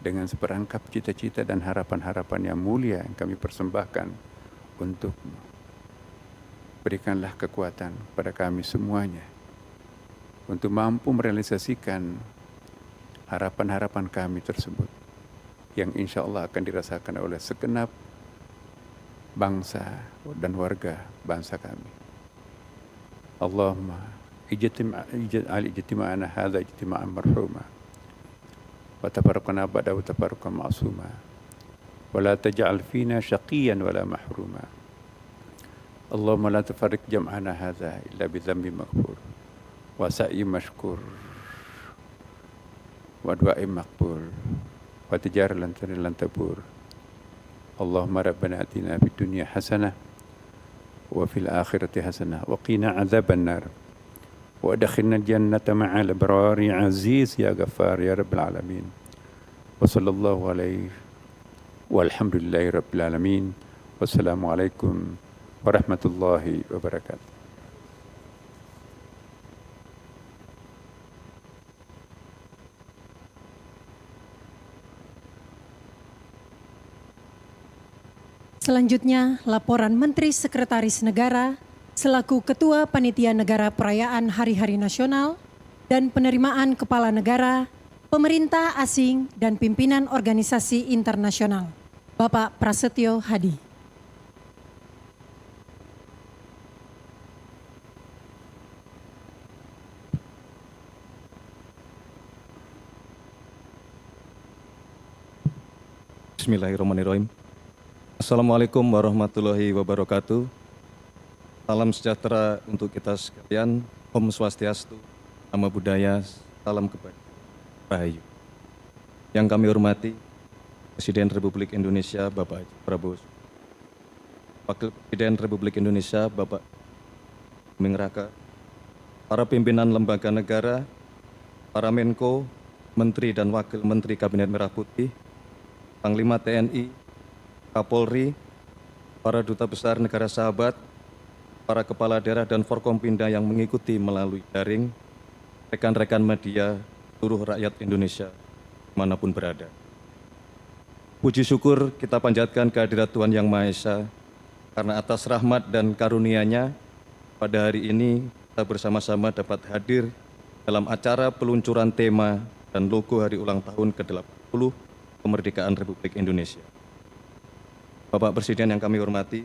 Speaker 6: dengan seperangkap cita-cita dan harapan-harapan yang mulia yang kami persembahkan untuk-Mu. Berikanlah kekuatan pada kami semuanya untuk mampu merealisasikan harapan-harapan kami tersebut yang insya Allah akan dirasakan oleh segenap bangsa dan warga bangsa kami. Allahumma ijtima'ana hadha ijtima'an marhuma wa tafarraqna ba'dahu tafarruqan ma'suma wa la taj'al fina syaqiyan wa la mahruma. Allahumma la tufarriq jam'ana hadha illa bi dhanbi maghfur wa sa'i mashkur wa du'a'i maqbul wa tijar lan tabur. Allahumma rabbana atina fid dunya hasanah wa fil akhirati hasanah wa qina adzaban nar wa adkhilna jannata ma'al abrar ya aziz ya ghaffar ya rabbal alamin. Wa sallallahu alaihi walhamdulillahi rabbil alamin. Wassalamu alaikum warahmatullahi wabarakatuh.
Speaker 5: Selanjutnya, laporan Menteri Sekretaris Negara selaku Ketua Panitia Negara Perayaan Hari-Hari Nasional dan penerimaan Kepala Negara, pemerintah asing, dan pimpinan organisasi internasional, Bapak Prasetyo Hadi.
Speaker 7: Bismillahirrahmanirrahim. Assalamualaikum warahmatullahi wabarakatuh. Salam sejahtera untuk kita sekalian. Om Swastiastu, Namo Buddhaya, salam kebajikan, Rahayu. Yang kami hormati Presiden Republik Indonesia Bapak Haji Prabowo, Wakil Presiden Republik Indonesia Bapak Buming Raka, para pimpinan lembaga negara, para Menko, Menteri dan Wakil Menteri Kabinet Merah Putih, Panglima TNI, Kapolri, para duta besar negara sahabat, para kepala daerah dan Forkompinda yang mengikuti melalui daring, rekan-rekan media, seluruh rakyat Indonesia, dimanapun berada. Puji syukur kita panjatkan kehadirat Tuhan Yang Maha Esa, karena atas rahmat dan karunia-Nya, pada hari ini kita bersama-sama dapat hadir dalam acara peluncuran tema dan logo hari ulang tahun ke-80 kemerdekaan Republik Indonesia. Bapak Presiden yang kami hormati,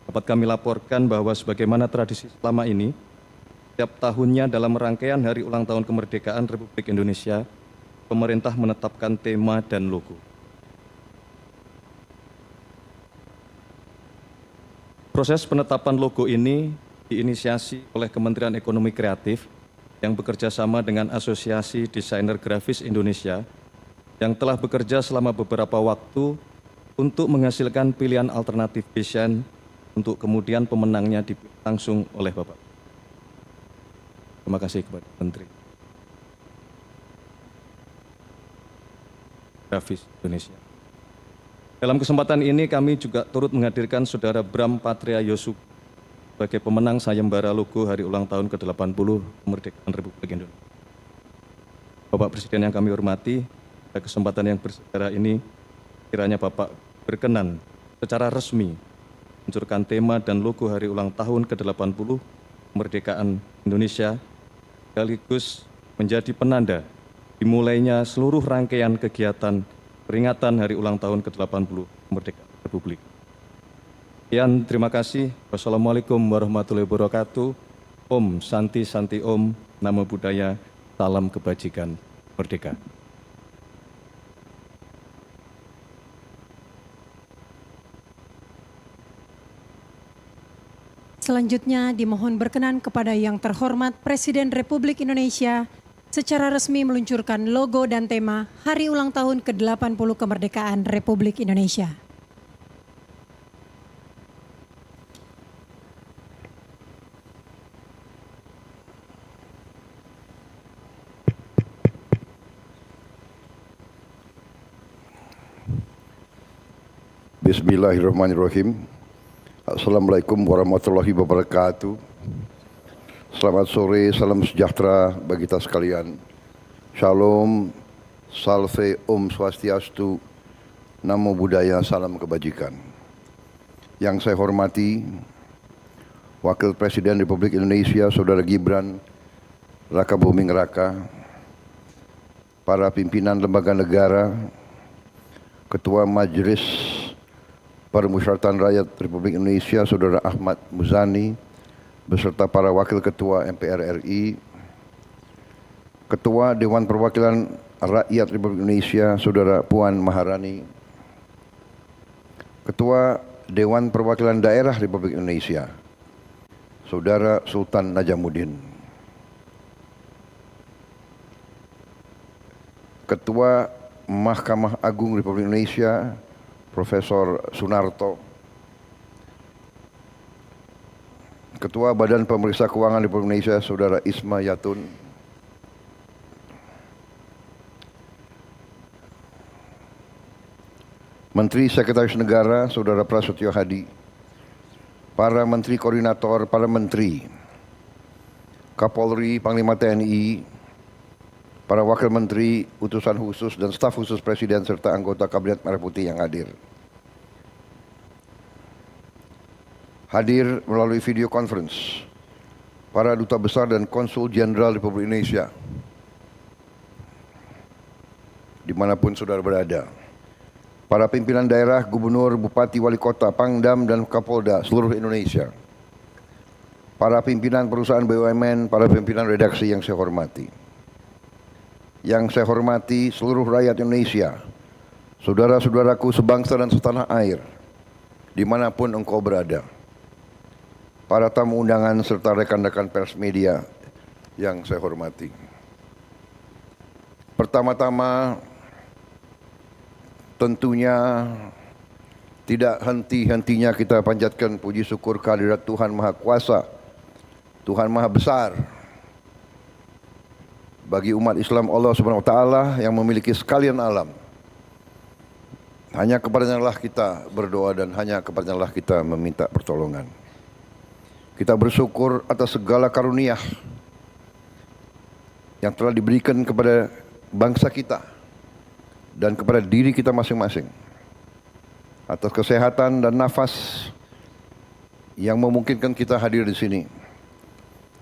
Speaker 7: dapat kami laporkan bahwa sebagaimana tradisi selama ini, setiap tahunnya dalam rangkaian Hari Ulang Tahun Kemerdekaan Republik Indonesia, pemerintah menetapkan tema dan logo. Proses penetapan logo ini diinisiasi oleh Kementerian Ekonomi Kreatif yang bekerja sama dengan Asosiasi Desainer Grafis Indonesia yang telah bekerja selama beberapa waktu untuk menghasilkan pilihan alternatif desain untuk kemudian pemenangnya dipilih langsung oleh Bapak. Terima kasih kepada Menteri Grafis Indonesia. Dalam kesempatan ini kami juga turut menghadirkan Saudara Bram Patria Yosuf sebagai pemenang sayembara logo hari ulang tahun ke-80 kemerdekaan Republik Indonesia. Bapak Presiden yang kami hormati, pada kesempatan yang bersejarah ini, kiranya Bapak berkenan secara resmi meluncurkan tema dan logo hari ulang tahun ke-80 kemerdekaan Indonesia, sekaligus menjadi penanda dimulainya seluruh rangkaian kegiatan peringatan hari ulang tahun ke-80 kemerdekaan Republik. Sekian, terima kasih. Wassalamualaikum warahmatullahi wabarakatuh. Om Santi Santi Om, Namo Buddhaya, salam kebajikan, merdeka.
Speaker 5: Selanjutnya dimohon berkenan kepada yang terhormat Presiden Republik Indonesia secara resmi meluncurkan logo dan tema Hari Ulang Tahun ke-80 Kemerdekaan Republik Indonesia.
Speaker 8: Bismillahirrahmanirrahim. Assalamualaikum warahmatullahi wabarakatuh. Selamat sore, salam sejahtera bagi kita sekalian. Shalom, salve, Om Swastiastu, Namo Buddhaya, salam kebajikan. Yang saya hormati, Wakil Presiden Republik Indonesia, Saudara Gibran Raka Buming Raka, para pimpinan lembaga negara, Ketua Majelis Permusyawaratan Rakyat Republik Indonesia, Saudara Ahmad Muzani, beserta para Wakil Ketua MPR RI, Ketua Dewan Perwakilan Rakyat Republik Indonesia, Saudara Puan Maharani, Ketua Dewan Perwakilan Daerah Republik Indonesia, Saudara Sultan Najamuddin, Ketua Mahkamah Agung Republik Indonesia, Profesor Sunarto, Ketua Badan Pemeriksa Keuangan Republik Indonesia, Saudara Isma Yatun, Menteri Sekretaris Negara, Saudara Prasetyo Hadi, para Menteri Koordinator, para Menteri, Kapolri, Panglima TNI, para Wakil Menteri, Utusan Khusus dan Staf Khusus Presiden serta anggota Kabinet Merah Putih yang hadir. Hadir melalui video conference para Duta Besar dan Konsul Jenderal Republik Indonesia dimanapun saudara berada, para pimpinan daerah, gubernur, bupati, wali kota, pangdam, dan kapolda seluruh Indonesia, para pimpinan perusahaan BUMN, para pimpinan redaksi yang saya hormati. Yang saya hormati seluruh rakyat Indonesia, saudara-saudaraku sebangsa dan setanah air, dimanapun engkau berada, para tamu undangan serta rekan-rekan pers media yang saya hormati. Pertama-tama, tentunya tidak henti-hentinya kita panjatkan puji syukur kehadirat Tuhan Maha Kuasa, Tuhan Maha Besar, bagi umat Islam Allah Subhanahu wa Ta'ala yang memiliki sekalian alam. Hanya kepadanya lah kita berdoa dan hanya kepadanya lah kita meminta pertolongan. Kita bersyukur atas segala karunia yang telah diberikan kepada bangsa kita dan kepada diri kita masing-masing. Atas kesehatan dan nafas yang memungkinkan kita hadir di sini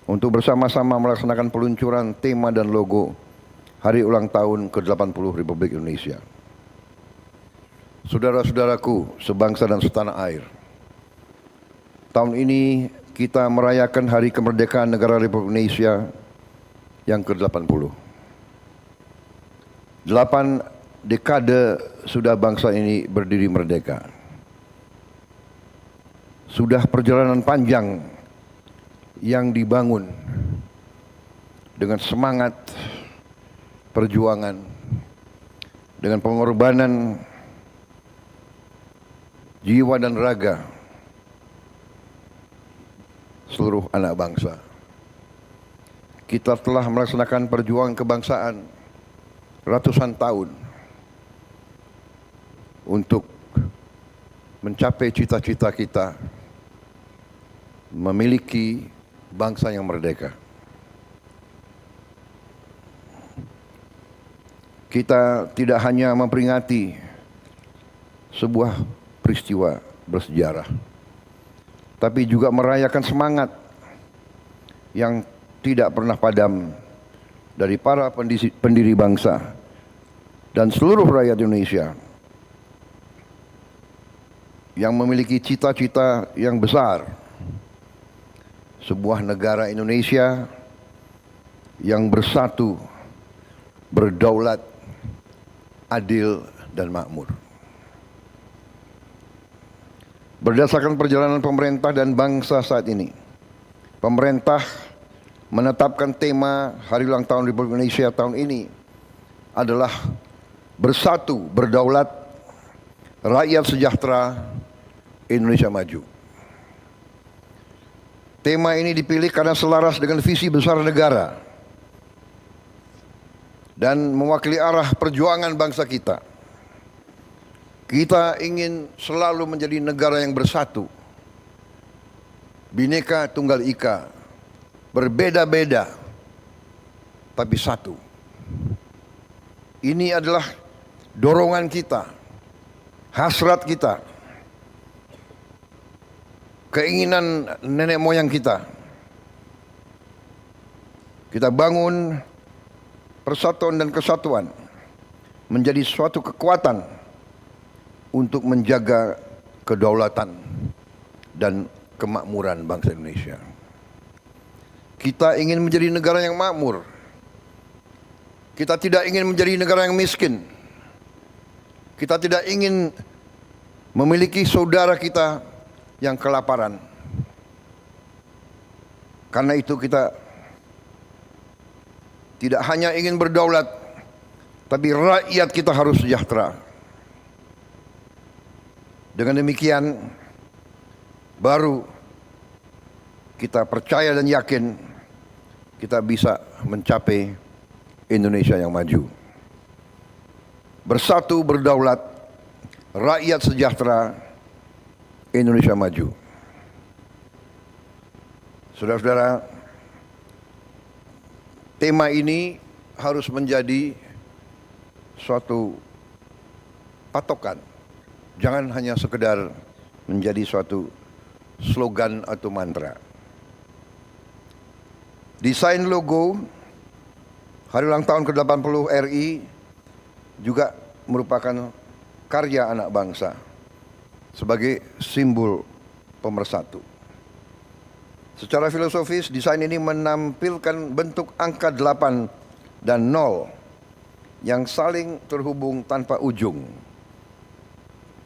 Speaker 8: untuk bersama-sama melaksanakan peluncuran tema dan logo Hari Ulang Tahun ke-80 Republik Indonesia. Saudara-saudaraku sebangsa dan setanah air, tahun ini kita merayakan Hari Kemerdekaan Negara Republik Indonesia yang ke-80. 8 dekade sudah bangsa ini berdiri merdeka. Sudah perjalanan panjang yang dibangun dengan semangat perjuangan, dengan pengorbanan jiwa dan raga seluruh anak bangsa. Kita telah melaksanakan perjuangan kebangsaan ratusan tahun untuk mencapai cita-cita kita memiliki bangsa yang merdeka. Kita tidak hanya memperingati sebuah peristiwa bersejarah, tapi juga merayakan semangat yang tidak pernah padam dari para pendiri bangsa dan seluruh rakyat Indonesia yang memiliki cita-cita yang besar. Sebuah negara Indonesia yang bersatu, berdaulat, adil dan makmur. Berdasarkan perjalanan pemerintah dan bangsa saat ini, pemerintah menetapkan tema Hari Ulang Tahun Republik Indonesia tahun ini adalah bersatu, berdaulat, rakyat sejahtera, Indonesia maju. Tema ini dipilih karena selaras dengan visi besar negara dan mewakili arah perjuangan bangsa kita. Kita ingin selalu menjadi negara yang bersatu, Bhinneka Tunggal Ika, berbeda-beda tapi satu. Ini adalah dorongan kita, hasrat kita, keinginan nenek moyang kita. Kita bangun persatuan dan kesatuan menjadi suatu kekuatan untuk menjaga kedaulatan dan kemakmuran bangsa Indonesia. Kita ingin menjadi negara yang makmur. Kita tidak ingin menjadi negara yang miskin. Kita tidak ingin memiliki saudara kita yang kelaparan. Karena itu kita tidak hanya ingin berdaulat, tapi rakyat kita harus sejahtera. Dengan demikian, baru kita percaya dan yakin kita bisa mencapai Indonesia yang maju. Bersatu, berdaulat, rakyat sejahtera, Indonesia maju. Saudara-saudara, tema ini harus menjadi suatu patokan. Jangan hanya sekedar menjadi suatu slogan atau mantra. Desain logo Hari Ulang Tahun ke-80 RI juga merupakan karya anak bangsa sebagai simbol pemersatu. Secara filosofis, desain ini menampilkan bentuk angka 8 dan 0 yang saling terhubung tanpa ujung,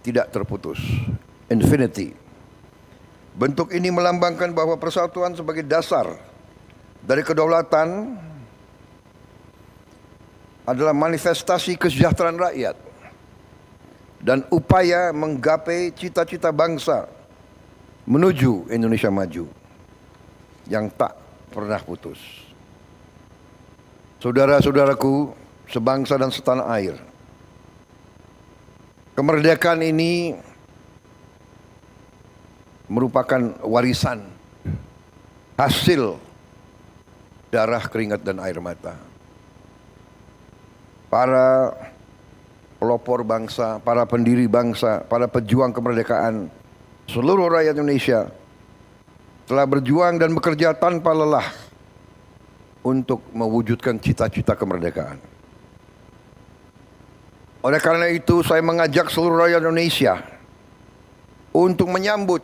Speaker 8: tidak terputus, infinity. Bentuk ini melambangkan bahwa persatuan sebagai dasar dari kedaulatan adalah manifestasi kesejahteraan rakyat dan upaya menggapai cita-cita bangsa menuju Indonesia maju yang tak pernah putus. Saudara-saudaraku sebangsa dan setanah air, kemerdekaan ini merupakan warisan hasil darah, keringat dan air mata para pelopor bangsa, para pendiri bangsa, para pejuang kemerdekaan. Seluruh rakyat Indonesia telah berjuang dan bekerja tanpa lelah untuk mewujudkan cita-cita kemerdekaan. Oleh karena itu, saya mengajak seluruh rakyat Indonesia untuk menyambut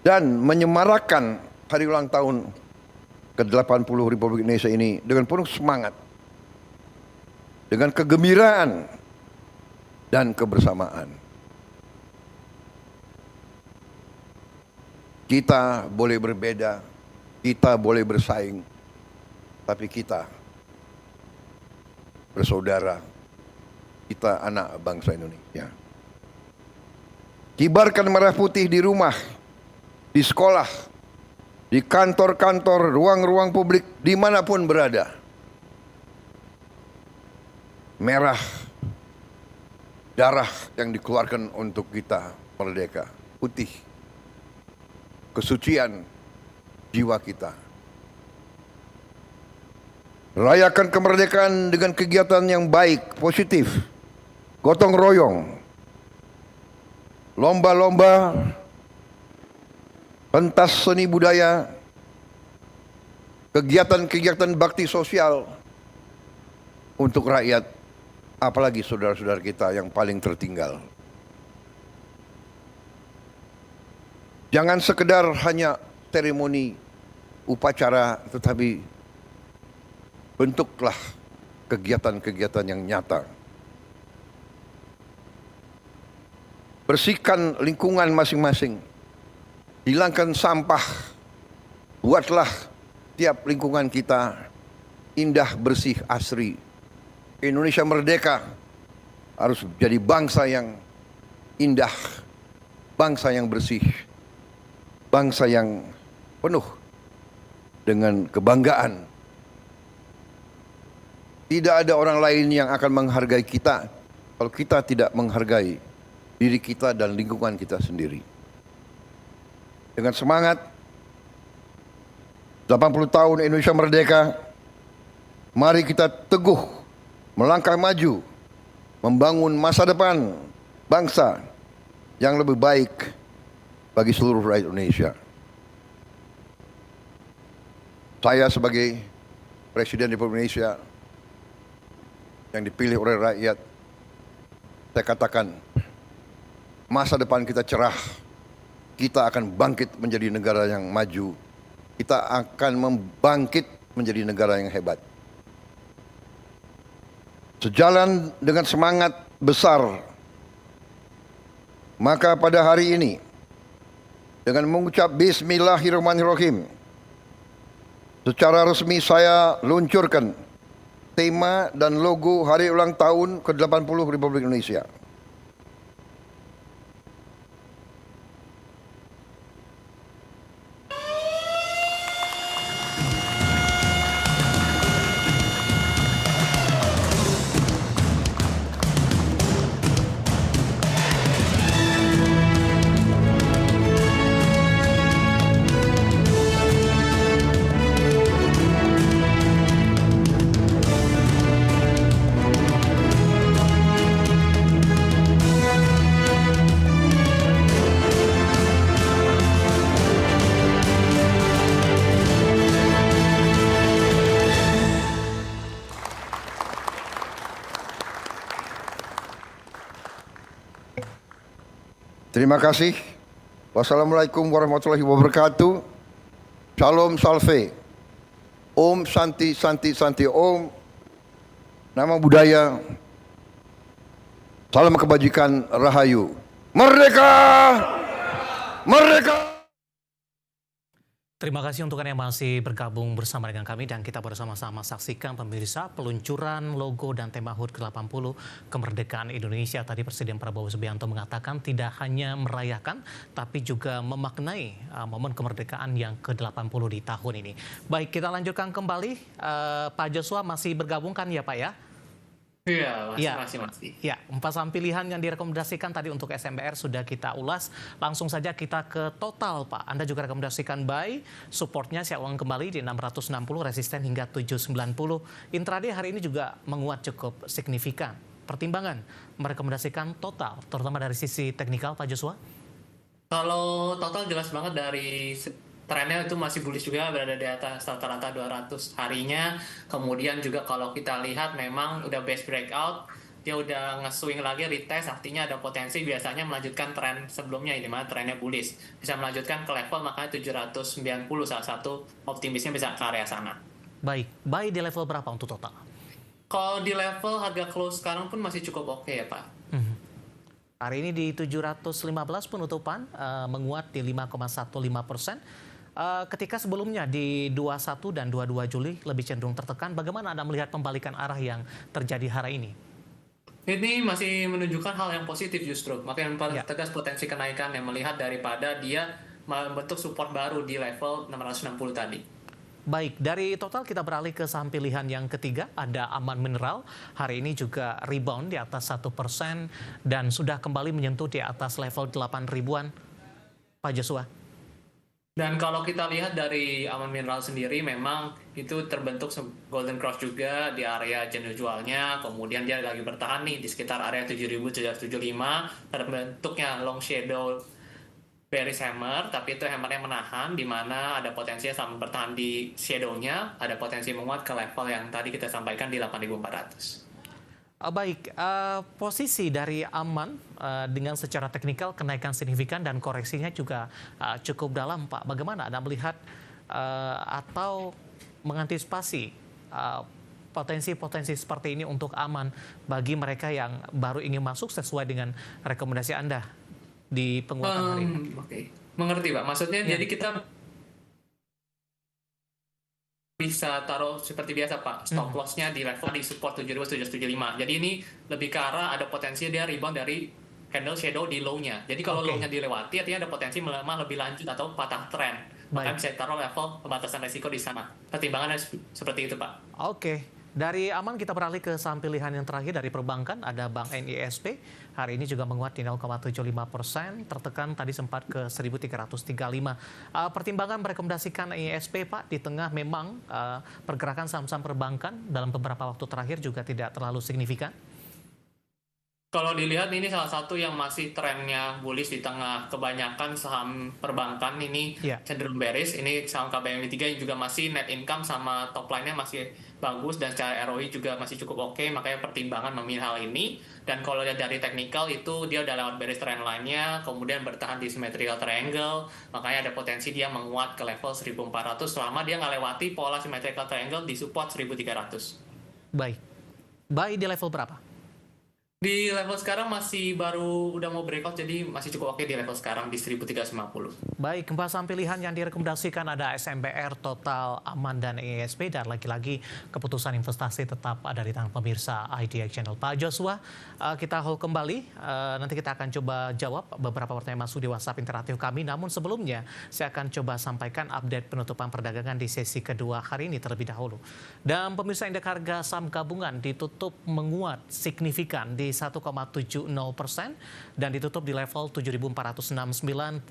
Speaker 8: dan menyemarakan Hari Ulang Tahun ke-80 Republik Indonesia ini dengan penuh semangat, dengan kegembiraan dan kebersamaan. Kita boleh berbeda, kita boleh bersaing, tapi kita bersaudara, kita anak bangsa Indonesia. Kibarkan merah putih di rumah, di sekolah, di kantor-kantor, ruang-ruang publik, dimanapun berada. Merah, darah yang dikeluarkan untuk kita merdeka, putih, kesucian jiwa kita. Rayakan kemerdekaan dengan kegiatan yang baik, positif, gotong royong, lomba-lomba, pentas seni budaya, kegiatan-kegiatan bakti sosial untuk rakyat, apalagi saudara-saudara kita yang paling tertinggal. Jangan sekedar hanya seremoni, upacara, tetapi bentuklah kegiatan-kegiatan yang nyata. Bersihkan lingkungan masing-masing. Hilangkan sampah. Buatlah tiap lingkungan kita indah, bersih, asri. Indonesia merdeka harus jadi bangsa yang indah, bangsa yang bersih, bangsa yang penuh dengan kebanggaan. Tidak ada orang lain yang akan menghargai kita kalau kita tidak menghargai diri kita dan lingkungan kita sendiri. Dengan semangat 80 tahun Indonesia merdeka, mari kita teguh melangkah maju, membangun masa depan bangsa yang lebih baik bagi seluruh rakyat Indonesia. Saya sebagai Presiden Republik Indonesia yang dipilih oleh rakyat, saya katakan masa depan kita cerah, kita akan bangkit menjadi negara yang maju, kita akan membangkit menjadi negara yang hebat. Sejalan dengan semangat besar, maka pada hari ini dengan mengucap Bismillahirrahmanirrahim, secara resmi saya luncurkan tema dan logo hari ulang tahun ke-80 Republik Indonesia. Terima kasih. Wassalamualaikum warahmatullahi wabarakatuh. Shalom Salve. Om Santi Santi Santi Om. Nama budaya. Salam kebajikan Rahayu. Merdeka! Merdeka!
Speaker 1: Terima kasih untuk Anda yang masih bergabung bersama dengan kami dan kita bersama-sama saksikan pemirsa peluncuran logo dan tema HUT ke-80 kemerdekaan Indonesia. Tadi Presiden Prabowo Subianto mengatakan tidak hanya merayakan tapi juga memaknai momen kemerdekaan yang ke-80 di tahun ini. Baik, kita lanjutkan kembali. Pak Joshua masih bergabung kan ya Pak ya?
Speaker 4: Iya, masih.
Speaker 1: Ya, 4 saham pilihan yang direkomendasikan tadi untuk SMBR sudah kita ulas. Langsung saja kita ke total, Pak. Anda juga rekomendasikan buy, supportnya siap uang kembali di 660, resisten hingga 790. Intraday hari ini juga menguat cukup signifikan. Pertimbangan merekomendasikan total, terutama dari sisi teknikal, Pak Joshua?
Speaker 4: Kalau total jelas banget dari trennya itu masih bullish juga, berada di atas rata-rata 200 harinya. Kemudian juga kalau kita lihat memang udah base breakout, dia udah nge-swing lagi, retest, artinya ada potensi biasanya melanjutkan tren sebelumnya, di mana trennya bullish. Bisa melanjutkan ke level makanya 790, salah satu optimisnya bisa ke area sana.
Speaker 1: Baik, buy di level berapa untuk total?
Speaker 4: Kalau di level harga close sekarang pun masih cukup oke ya Pak.
Speaker 1: Hari ini di 715 penutupan, menguat di 5,15%. Ketika sebelumnya di 21 dan 22 Juli lebih cenderung tertekan, bagaimana Anda melihat pembalikan arah yang terjadi hari ini?
Speaker 4: Ini masih menunjukkan hal yang positif justru, makin tegas potensi kenaikan yang melihat daripada dia membentuk support baru di level 660 tadi.
Speaker 1: Baik, dari total kita beralih ke saham pilihan yang ketiga, ada Aman Mineral. Hari ini juga rebound di atas 1% dan sudah kembali menyentuh di atas level 8 ribuan. Pak Joshua.
Speaker 4: Dan kalau kita lihat dari Aman Mineral sendiri, memang itu terbentuk golden cross juga di area channel jualnya, kemudian dia lagi bertahan nih di sekitar area 7.775, terbentuknya long shadow bearish hammer, tapi itu hammernya menahan, di mana ada potensi sama bertahan di shadow-nya, ada potensi menguat ke level yang tadi kita sampaikan di 8.400.
Speaker 1: Baik, posisi dari Aman dengan secara teknikal kenaikan signifikan dan koreksinya juga cukup dalam, Pak. Bagaimana Anda melihat atau mengantisipasi potensi-potensi seperti ini untuk Aman bagi mereka yang baru ingin masuk sesuai dengan rekomendasi Anda di penguatan hari ini?
Speaker 4: Oke. Mengerti, Pak. Maksudnya jadi kita bisa taruh seperti biasa, Pak. Stop loss-nya di level di support 7.775. Jadi ini lebih ke arah ada potensi dia rebound dari candle shadow di low-nya. Jadi kalau low-nya dilewati, artinya ada potensi melemah lebih lanjut atau patah tren. Maka bisa taruh level pembatasan resiko di sana. Pertimbangannya seperti itu, Pak.
Speaker 1: Oke. Dari Aman kita beralih ke saham pilihan yang terakhir dari perbankan, ada Bank NISP. Hari ini juga menguat di 0,75%, tertekan tadi sempat ke 1.335. Pertimbangan merekomendasikan NISP, Pak, di tengah memang pergerakan saham-saham perbankan dalam beberapa waktu terakhir juga tidak terlalu signifikan.
Speaker 4: Kalau dilihat ini salah satu yang masih trennya bullish di tengah kebanyakan saham perbankan ini cenderung bearish. Ini saham KBMI 3 yang juga masih net income sama top line-nya masih bagus dan secara ROI juga masih cukup oke, makanya pertimbangan memilih hal ini. Dan kalau lihat dari technical itu dia udah lewat bearish trend line-nya, kemudian bertahan di symmetrical triangle, makanya ada potensi dia menguat ke level 1.400 selama dia nggak lewati pola symmetrical triangle di support 1.300.
Speaker 1: Baik. Buy di level berapa?
Speaker 4: Di level sekarang masih baru udah mau breakout, jadi masih cukup oke di level sekarang di 1.350.
Speaker 1: Baik, empat saham pilihan yang direkomendasikan ada SMBR, Total, Aman, dan ISP. Dan lagi-lagi keputusan investasi tetap ada di tangan pemirsa IDX Channel. Pak Joshua, kita hold kembali. Nanti kita akan coba jawab beberapa pertanyaan masuk di WhatsApp interaktif kami. Namun sebelumnya, saya akan coba sampaikan update penutupan perdagangan di sesi kedua hari ini terlebih dahulu. Dan pemirsa, indeks harga saham gabungan ditutup menguat signifikan di 1,70% dan ditutup di level 7.469,230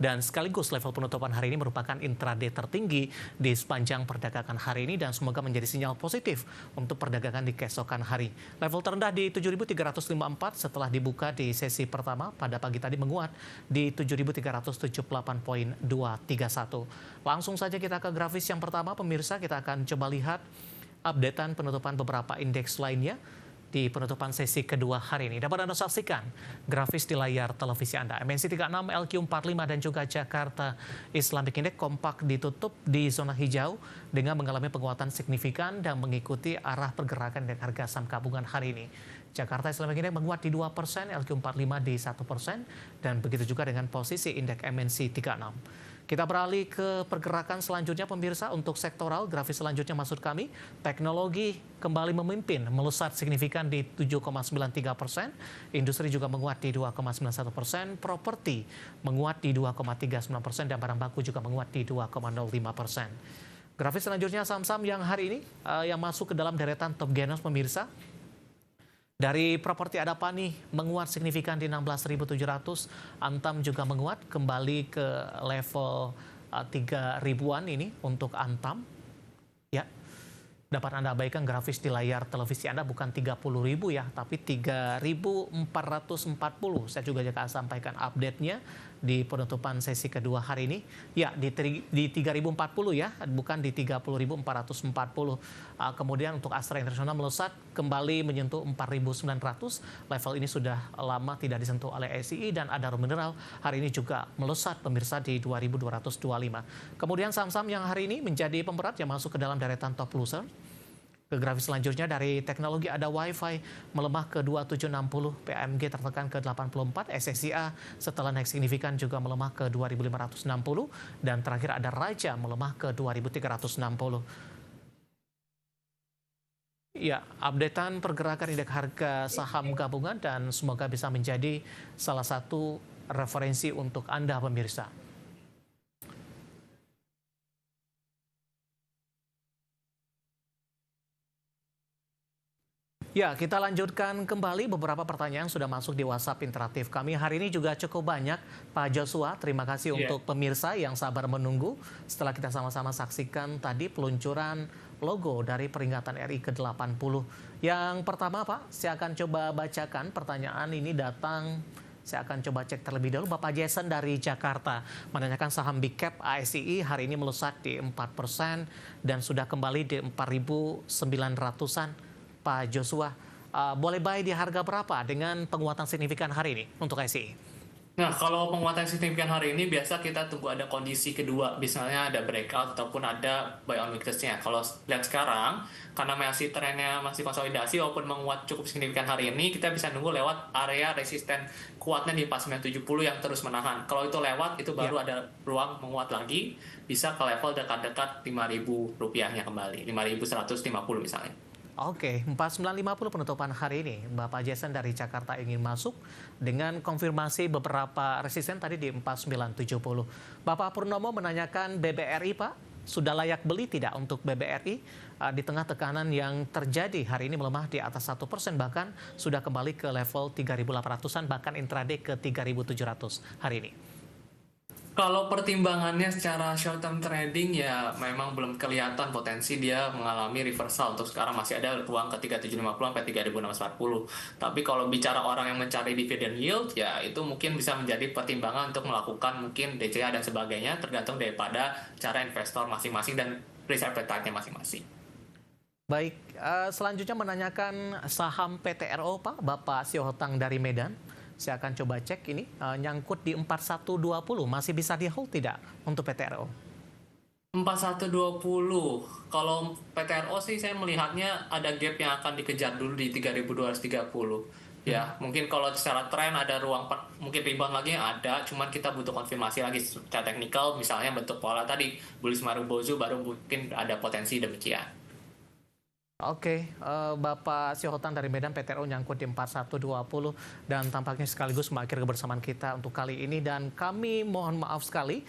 Speaker 1: dan sekaligus level penutupan hari ini merupakan intraday tertinggi di sepanjang perdagangan hari ini dan semoga menjadi sinyal positif untuk perdagangan di keesokan hari. Level terendah di 7.354 setelah dibuka di sesi pertama pada pagi tadi menguat di 7.378,231. Langsung saja kita ke grafis yang pertama, pemirsa. Kita akan coba lihat updatean penutupan beberapa indeks lainnya di penutupan sesi kedua hari ini. Dapat Anda saksikan grafis di layar televisi Anda. MNC 36, LQ45 dan juga Jakarta Islamic Index kompak ditutup di zona hijau dengan mengalami penguatan signifikan dan mengikuti arah pergerakan indeks harga saham gabungan hari ini. Jakarta Islamic Index menguat di 2%, LQ45 di 1%, dan begitu juga dengan posisi indeks MNC 36. Kita beralih ke pergerakan selanjutnya, pemirsa. Untuk sektoral, grafis selanjutnya maksud kami, teknologi kembali memimpin, melesat signifikan di 7,93%, industri juga menguat di 2,91%, properti menguat di 2,39%, dan barang baku juga menguat di 2,05%. Grafis selanjutnya saham-saham yang hari ini yang masuk ke dalam deretan top gainers, pemirsa. Dari properti ada Pani menguat signifikan di 16.700, Antam juga menguat kembali ke level 3.000-an ini untuk Antam. Ya, dapat Anda abaikan grafis di layar televisi Anda, bukan 30.000 ya, tapi 3.440. Saya juga akan sampaikan update-nya di penutupan sesi kedua hari ini. Ya, di 3.040 ya, bukan di 30.440. Kemudian untuk Astra Internasional melesat kembali menyentuh 4.900. Level ini sudah lama tidak disentuh oleh SCI, dan Adaro Mineral hari ini juga melesat, pemirsa, di 2.225. Kemudian saham-saham yang hari ini menjadi pemberat yang masuk ke dalam deretan top loser. Ke grafis selanjutnya dari teknologi ada Wi-Fi melemah ke 2760, PMG tertekan ke 84, SSIA setelah naik signifikan juga melemah ke 2560, dan terakhir ada Raja melemah ke 2360. Ya, updatean pergerakan indeks harga saham gabungan dan semoga bisa menjadi salah satu referensi untuk Anda, pemirsa. Ya, kita lanjutkan kembali beberapa pertanyaan sudah masuk di WhatsApp interaktif kami. Hari ini juga cukup banyak, Pak Joshua. Terima kasih untuk pemirsa yang sabar menunggu setelah kita sama-sama saksikan tadi peluncuran logo dari peringatan RI ke-80. Yang pertama, Pak, saya akan coba bacakan pertanyaan ini datang. Saya akan coba cek terlebih dahulu. Bapak Jason dari Jakarta menanyakan saham Big Cap ASII hari ini melesat di 4% dan sudah kembali di 4.900-an. Pak Joshua, boleh buy di harga berapa dengan penguatan signifikan hari ini untuk ASII?
Speaker 4: Nah, kalau penguatan signifikan hari ini biasa kita tunggu ada kondisi kedua, misalnya ada breakout ataupun ada buy on weakness-nya. Kalau lihat sekarang, karena masih trennya masih konsolidasi walaupun menguat cukup signifikan hari ini, kita bisa nunggu lewat area resisten kuatnya di 4970 yang terus menahan. Kalau itu lewat, itu baru ada ruang menguat lagi, bisa ke level dekat-dekat Rp5.000-nya kembali, 5.150 misalnya.
Speaker 1: Oke, 4950 penutupan hari ini. Bapak Jason dari Jakarta ingin masuk dengan konfirmasi beberapa resisten tadi di 4970. Bapak Purnomo menanyakan BBRI, Pak. Sudah layak beli tidak untuk BBRI di tengah tekanan yang terjadi hari ini melemah di atas 1%, bahkan sudah kembali ke level 3.800-an, bahkan intraday ke 3.700 hari ini.
Speaker 4: Kalau pertimbangannya secara short term trading ya memang belum kelihatan potensi dia mengalami reversal. Untuk sekarang masih ada ruang ke 3750 sampai 3640. Tapi kalau bicara orang yang mencari dividend yield ya itu mungkin bisa menjadi pertimbangan untuk melakukan mungkin DCA dan sebagainya, tergantung daripada cara investor masing-masing dan risk appetite-nya masing-masing.
Speaker 1: Baik, selanjutnya menanyakan saham PTRO, Pak, Bapak Siohotang dari Medan. Saya akan coba cek ini, nyangkut di 4120, masih bisa di hold tidak untuk PTRO?
Speaker 4: 4120, kalau PTRO sih saya melihatnya ada gap yang akan dikejar dulu di 3230. Ya, mungkin kalau secara tren ada ruang, mungkin rebound lagi ada, cuman kita butuh konfirmasi lagi secara teknikal, misalnya bentuk pola tadi, bullish Marubozu baru mungkin ada potensi demikian.
Speaker 1: Oke, Bapak Siohotang dari Medan, PTRO nyangkut di 4120 dan tampaknya sekaligus mengakhiri kebersamaan kita untuk kali ini. Dan kami mohon maaf sekali,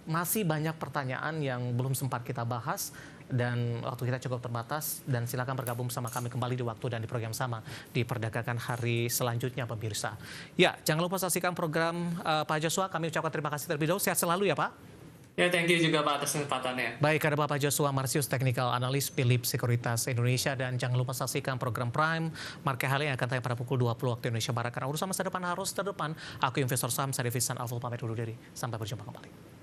Speaker 1: masih banyak pertanyaan yang belum sempat kita bahas dan waktu kita cukup terbatas. Dan silakan bergabung bersama kami kembali di waktu dan di program sama di Perdagangan hari selanjutnya, pemirsa. Ya, jangan lupa saksikan program Pak Joshua. Kami ucapkan terima kasih terlebih dahulu. Sehat selalu ya, Pak.
Speaker 4: Ya, thank you juga Pak atas kesempatannya.
Speaker 1: Baik, ada Bapak Joshua Marsius, Technical Analyst Philip Sekuritas Indonesia. Dan jangan lupa saksikan program Prime Market Hal yang akan tayang pada pukul 20 waktu Indonesia Barat. Karena urusan masa depan harus terdepan. Aku investor saham, saya Devisan Alful pamit dulu diri. Sampai berjumpa kembali.